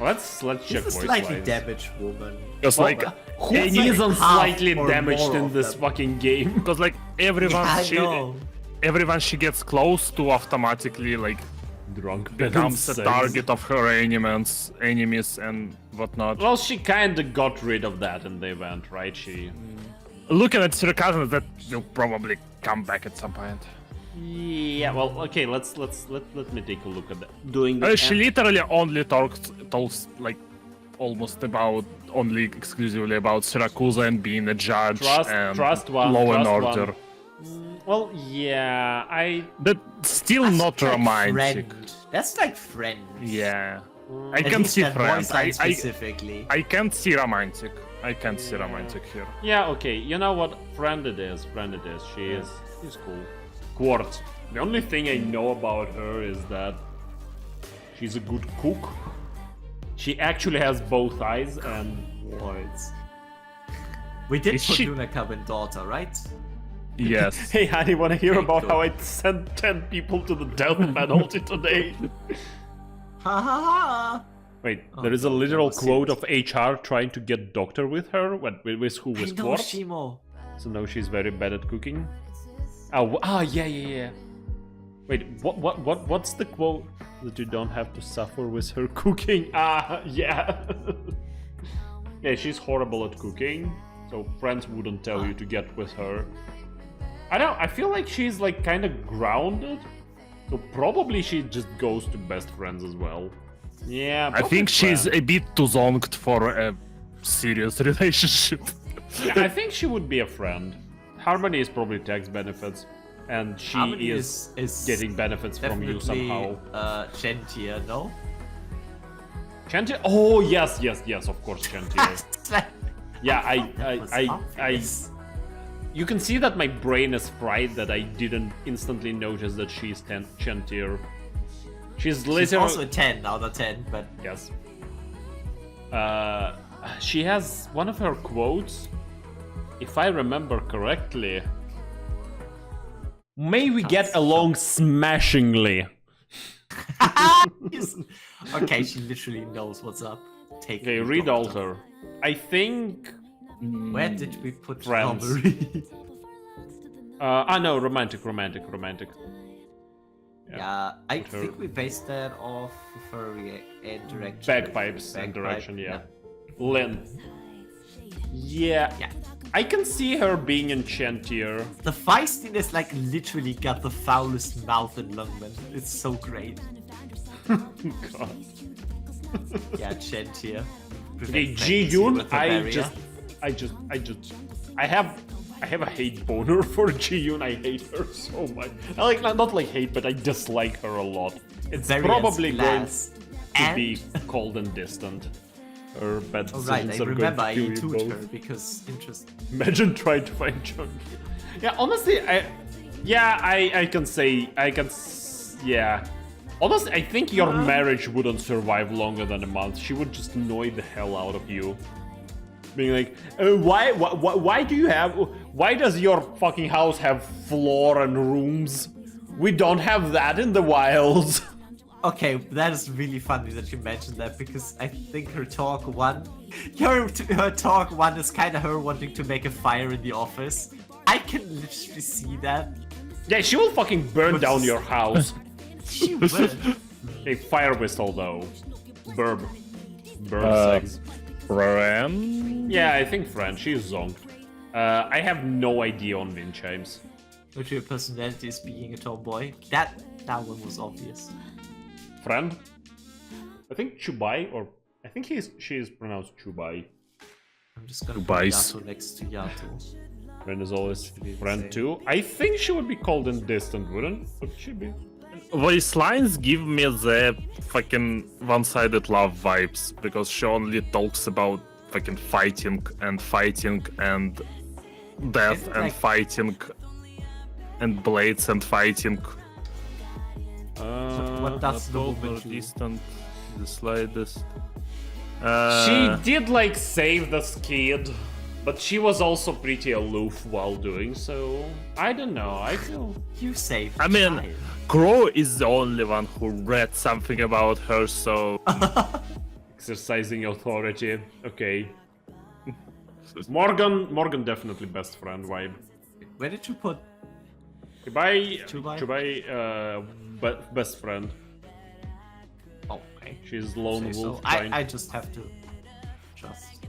Let's check She's a voice slightly lines. damaged woman. because like Who It's isn't like half slightly or damaged more in of this them. fucking game? because like everyone I know. she gets close to automatically like Drunk becomes a says. target of her enemies and whatnot. Well, she kinda got rid of that in the event, right? She. looking at sarcasm, that will probably come back at some point. Yeah, well, okay, let me take a look at that. Doing She literally only talks like almost about only exclusively about Siracusa and being a judge and law and order. Well, yeah, But still not like romantic. Friend. That's like friend. Yeah, I At can least see that friend. voice line specifically. I can't see romantic. I can't see romantic here. yeah, okay. You know what? Friend it is. She's cool. Quartz. The only thing I know about her is that she's a good cook. She actually has both eyes and Quartz. We did put Luna Cub in daughter, right? Yes. Hey, honey, wanna hear about how I sent 10 people to the death penalty today? Ha ha ha! Wait, there is a literal quote of HR trying to get doctor with her? With who? With Quartz? Shimo. So now she's very bad at cooking? Yeah. Wait, what's the quote? That you don't have to suffer with her cooking? Yeah. Yeah, she's horrible at cooking, so friends wouldn't tell you to get with her. I feel like she's like kind of grounded, so probably she just goes to best friends as well. Yeah, I think she's a bit too zonked for a serious relationship. Yeah, I think she would be a friend. Harmony is probably tax benefits, and she is getting benefits from you somehow. Gentier, no? Gentier? Oh yes, of course, Gentier. Yeah, I you can see that my brain is fried that I didn't instantly notice that she's Gentier. She's also a 10 out of 10, but yes. She has one of her quotes, if I remember correctly. May we get along smashingly. Okay, she literally knows what's up. Okay, read alter. I think. Where did we put friends? No, romantic. Yeah, I think we based that off of her direction. Bagpipes and direction, yeah. Lynn. Yeah, I can see her being in Gentier. The feistiness, like, literally got the foulest mouth in Lungman. It's so great. God. Yeah, Gentier. Okay, Ji-yoon, I have a hate boner for Ji-yoon. I hate her so much. I like not like hate, but I dislike her a lot. It's probably going to be cold and distant. Her bad decisions are going to kill you both. Her because interest. Imagine trying to find Chunky. Yeah, honestly, yeah. Honestly, I think your marriage wouldn't survive longer than a month. She would just annoy the hell out of you. Being like, why does your fucking house have floor and rooms? We don't have that in the wilds. Okay, that is really funny that you mentioned that, because I think her talk one is kind of her wanting to make a fire in the office. I can literally see that. Yeah, she will fucking burn down your house. She will. A fire whistle though. Burb sex. Friend? Yeah, I think friend. She's zonked. I have no idea on Wind Chimes. Which your personality is being a tomboy. That one was obvious. Friend? I think Chubai, or I think she is pronounced Chubai. I'm just gonna put Yato next to Yato. Friend is always friend too. I think she would be called indistant, wouldn't she be? These lines give me the fucking one-sided love vibes, because she only talks about fucking fighting and death and fighting and blades and fighting. What does the woman do? Distant, the slightest. She did like save the kid, but she was also pretty aloof while doing so. I don't know. I feel you saved. I mean, Crow is the only one who read something about her, so exercising authority. Okay. Morgan definitely best friend vibe. Where did you put? Chubai, best friend. Okay. She's lone wolf. So I just have to trust.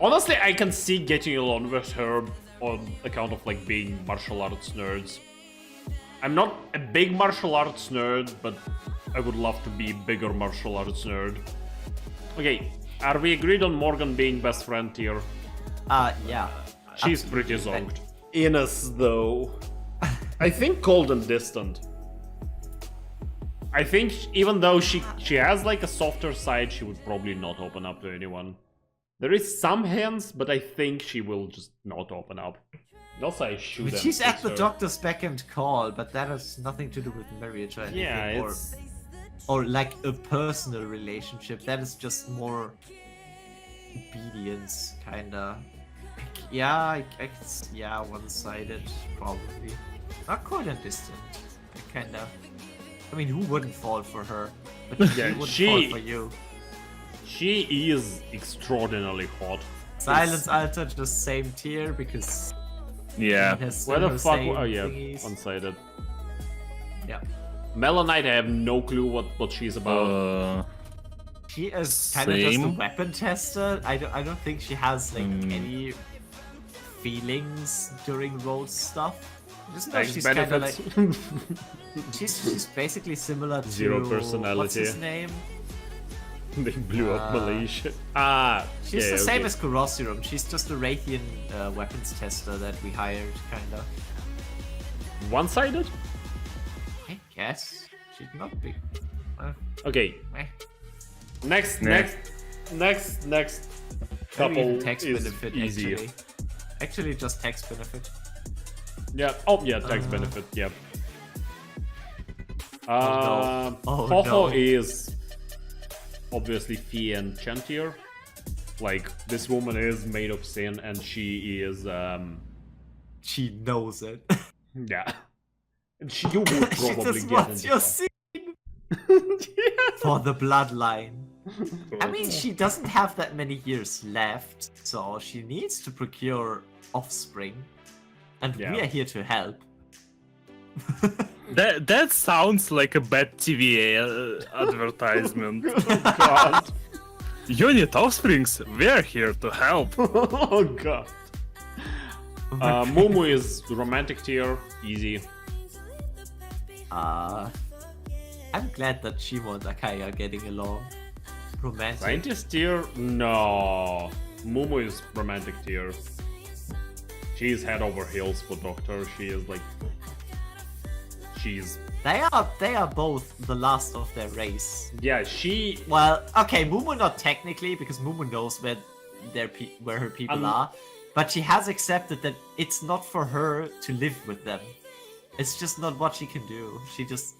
Honestly, I can see getting along with her on account of like being martial arts nerds. I'm not a big martial arts nerd, but I would love to be a bigger martial arts nerd. Okay, are we agreed on Morgan being best friend tier? Yeah. She's pretty zonked. Ines, though. I think cold and distant. I think even though she has like a softer side, she would probably not open up to anyone. There is some hints, but I think she will just not open up. Also, I shoot But she's at the doctor's beck and call, but that has nothing to do with marriage or anything. Yeah, or like a personal relationship. That is just more obedience, kinda. Yeah, yeah, one-sided, probably. Not cold and distant. Kinda. I mean, who wouldn't fall for her? But she wouldn't fall for you. She is extraordinarily hot. Silence Alter, just same tier because. Yeah. Where the fuck? Oh yeah, one-sided. Yeah. Melantha, I have no clue what she's about. She is kind of just a weapon tester. I don't think she has like any feelings during road stuff. Just know she's kind of like she's basically similar to Zero personality. What's his name? They blew up Malaysia. She's the same as Kurosirum. She's just a Raytheon weapons tester that we hired, kinda. One-sided? I guess. She'd not be. Okay. Next couple text is benefit, easy. Actually, just text benefit. Yeah. Oh yeah, text benefit. Yep. Oh, no. Ho is obviously Fee and Chantier. Like, this woman is made of sin and she is she knows it. Yeah. And you would probably she get just into your sin for the bloodline. I mean, she doesn't have that many years left, so she needs to procure offspring. And we are here to help. That sounds like a bad TV advertisement. Oh god. Unit offsprings, we're here to help. Oh god. Mumu is romantic tier, easy. I'm glad that Shimo and Akai are getting along. Romantic. Scientist tier? No. Mumu is romantic tier. She's head over heels for Doctor. She is like... She's... They are both the last of their race. Yeah, she... Well, okay, Mumu not technically, because Mumu knows where her people are. But she has accepted that it's not for her to live with them. It's just not what she can do. She just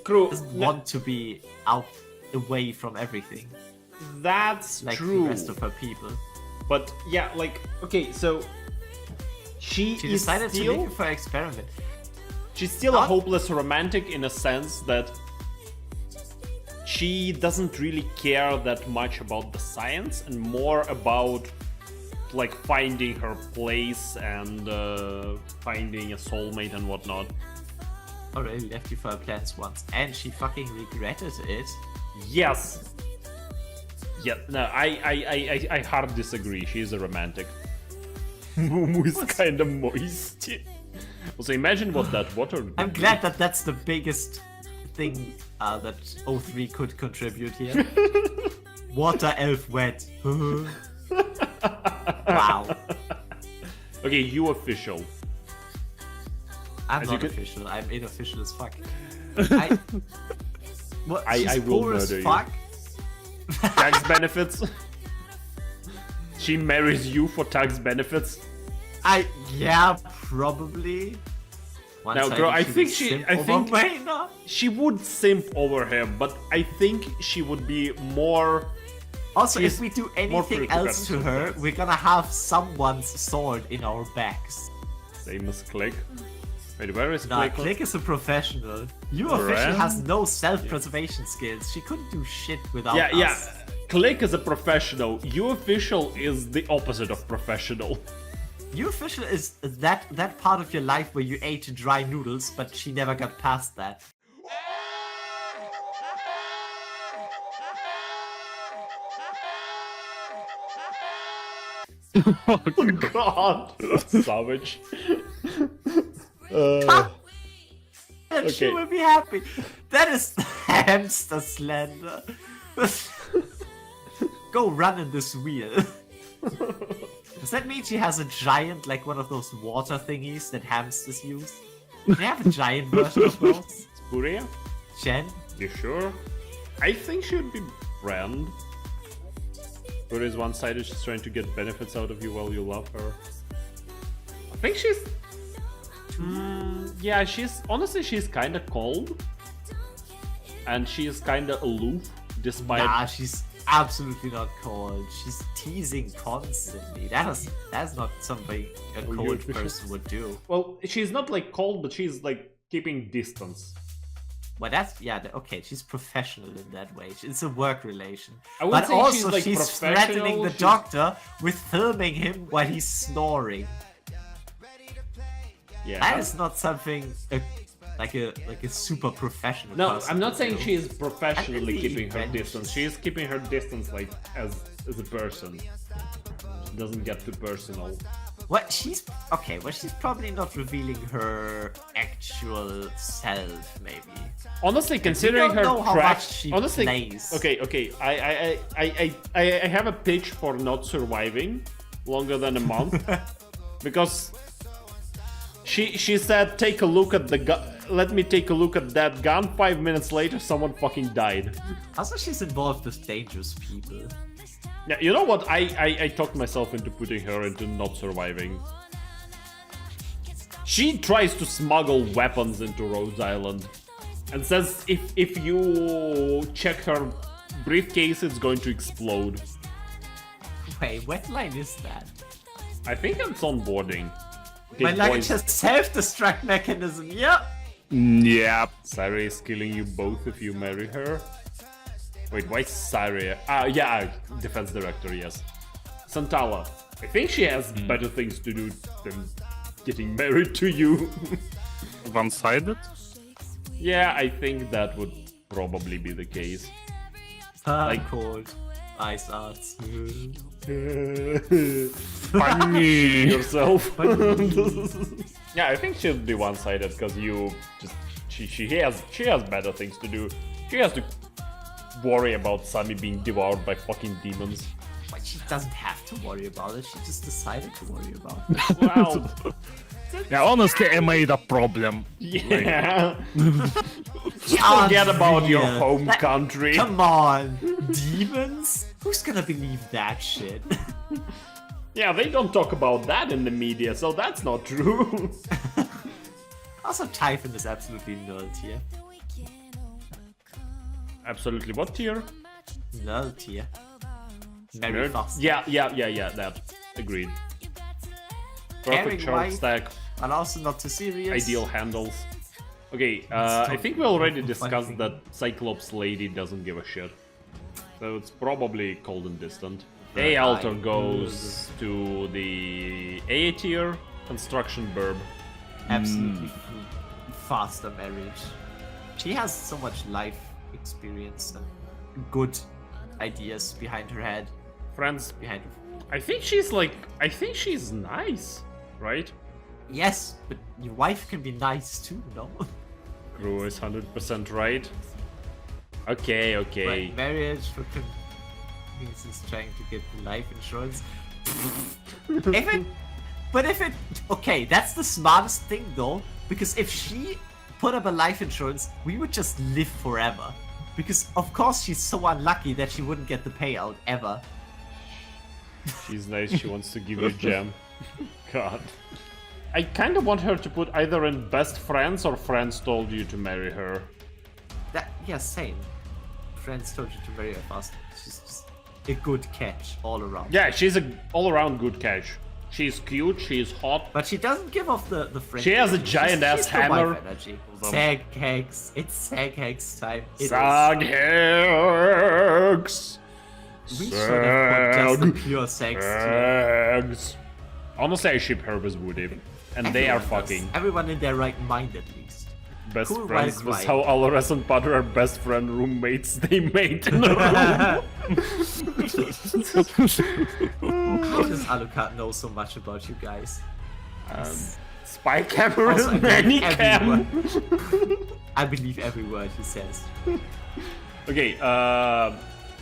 doesn't want to be out away from everything. That's like true. The rest of her people. But yeah, like, okay, so she decided still, to make it for experiment. She's still a hopeless romantic in a sense that she doesn't really care that much about the science and more about like finding her place and finding a soulmate and whatnot. Already left you for her plans once, and she fucking regretted it. Yes. Yeah. No, I hard disagree. She's a romantic. Mumu is kind of moist. Also, imagine what that water. I'm glad that that's the biggest thing that O3 could contribute here. Water elf wet. Wow. Okay, you official. I'm not official. I'm inofficial as fuck. I will murder you. Tax benefits. She marries you for tax benefits. Yeah, probably. Now, girl, I think she would simp over him, but I think she would be more. Also, if we do anything else to her, we're gonna have someone's sword in our backs. Same as Click. Wait, where is Nah, Click? Click is a professional. You official has no self-preservation skills. She couldn't do shit without us. Yeah. Click is a professional. You official is the opposite of professional. You official is that part of your life where you ate dry noodles, but she never got past that. Oh god, savage. And she will be happy. That is hamster slender. Go run in this wheel. Does that mean she has a giant, like one of those water thingies that hamsters use? Do they have a giant version of those? Spuria? Jen? You sure? I think she would be Brand. Spuria is one-sided, she's trying to get benefits out of you while you love her. I think she's... yeah, honestly, she's kinda cold. And she is kinda aloof, despite... Nah, she's absolutely not cold. She's teasing constantly. That's not something a cold person would do. Well, she's not like cold, but she's like keeping distance. Well, that's, yeah, okay, she's professional in that way. It's a work relation. I wouldn't But say also, she's, like, she's threatening the professional, doctor with filming him while he's snoring. Yeah. That is not something like a super professional. No, person I'm not would saying do. she is professionally I think keeping her the distance. She is keeping her distance like as a person. She doesn't get too personal. What she's okay. Well, she's probably not revealing her actual self. Maybe. Honestly, We considering don't her know how track, much she honestly, plays. okay. I have a pitch for not surviving longer than a month because she said, "Take a look at the gun. Let me take a look at that gun." 5 minutes later, someone fucking died. Also, she's involved with dangerous people. Yeah, you know what? I talked myself into putting her into not surviving. She tries to smuggle weapons into Rhode Island and says if you check her briefcase, it's going to explode. Wait, what line is that? I think it's on boarding. Okay, My luggage boys. has self-destruct mechanism. Yep. Yep. Sari is killing you both if you marry her. Wait, why Sari? Yeah, defense director, yes. Santala. I think she has better things to do than getting married to you. One-sided? Yeah, I think that would probably be the case. Like cold. Ice arts. Funny. Yourself. Yeah, I think she'll be one-sided because you just she has better things to do. She has to worry about Sammy being devoured by fucking demons. But she doesn't have to worry about it. She just decided to worry about it. Well, yeah, honestly, I made a problem. yeah. Forget about your home country. Come on, demons? Who's gonna believe that shit? Yeah, they don't talk about that in the media, so that's not true. Also, Typhon is absolutely null tier. Absolutely, what tier? Null tier. Very Myrrh? fast. Yeah, that. Agreed. Caring Perfect short wife, stack. but also not too serious. Ideal handles. Okay, I think we already discussed that Cyclops lady doesn't give a shit. So it's probably cold and distant. A altar goes to the A tier, construction burb. Absolutely faster marriage. She has so much life experience and good ideas behind her head. Friends, behind her. I think she's nice, right? Yes, but your wife can be nice too, no? Crew is 100% right. Okay. Right, marriage for convenience trying to get life insurance. Okay, that's the smartest thing though, because if she put up a life insurance, we would just live forever. Because of course she's so unlucky that she wouldn't get the payout ever. She's nice, she wants to give you a gem. God. I kind of want her to put either in best friends or friends told you to marry her. Yeah, same. Friends told you to marry her fast. She's just a good catch all around. Yeah, she's an all-around good catch. She's cute, she's hot. But she doesn't give off the friend. She has a giant-ass hammer. Sag Hex. It's Sag Hex time. Sag Hex! We should have put just the pure sex Sags. Honestly, I ship her with Woody. And they are fucking. Everyone in their right mind, at least. best Cool friends white was vibe. how Alores and Padre are best friend roommates. They made in a room. How does Alucard know so much about you guys? Spy camera, Also, I nanny believe cam. I believe every word he says. Okay,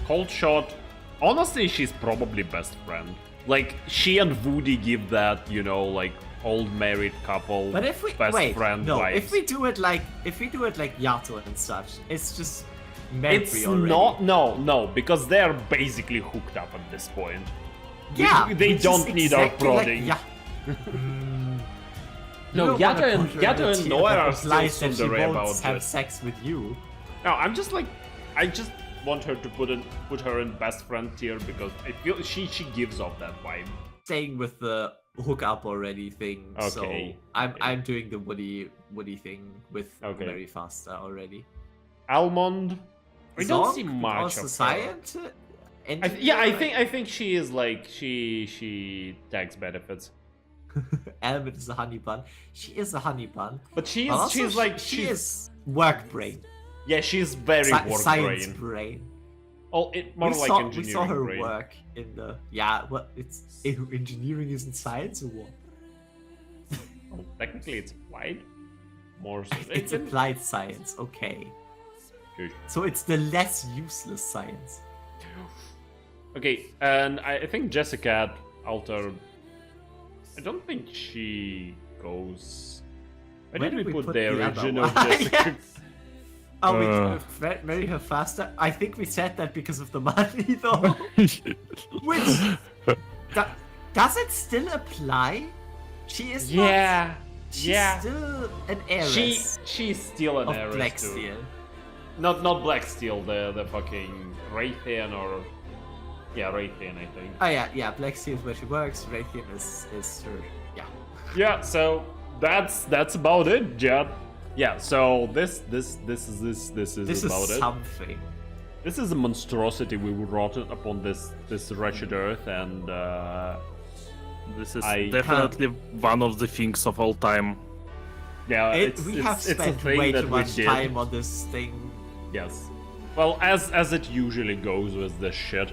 Cold Shot. Honestly, she's probably best friend. Like, she and Woody give that, you know, like old married couple But if we best wait, friend no, vibes. if we do it like Yato and such, it's just memory It's already. not, no, because they're basically hooked up at this point. Yeah, they which don't is need our exactly like prodding. You No, don't wanna Yato and put her in a tier Noah that are implies still that she tsundere won't about have it. sex with you. No, I'm just like, I just want her to put her in best friend tier because I feel she gives off that vibe. Staying with the hook up already thing, so Okay, I'm doing the Woody thing with Okay. very faster already. Almond, we don't Zonk, see much also of her. science. I think she is like she tax benefits. Albert is a honey bun. She is a honey bun. But she's like she is work brain. Yeah, she's very work science brain. brain. Oh, it more like we engineering saw her brain. work in the it's engineering isn't science or what? Oh, technically, it's applied. More. It's applied science. Okay. Good. So it's the less useless science. Okay, and I think Jessica Alter. I don't think she goes. Where did we put the other original one? Jessica? Oh, we marry her faster? I think we said that because of the money, though. Which does it still apply? She is Yeah, she's still an heiress. She's still an of heiress Black too. Steel. Not Black Steel, the fucking Raytheon or Raytheon, I think. Oh yeah, Black Steel is where she works. Raytheon is her. Yeah. Yeah, so that's about it, Jed. Yeah, so this is about it. Something. This is a monstrosity we wrought upon this wretched earth, and this is definitely one of the things of all time. Yeah, We have spent a thing way that too we much did. time on this thing. Yes. Well, as it usually goes with this shit.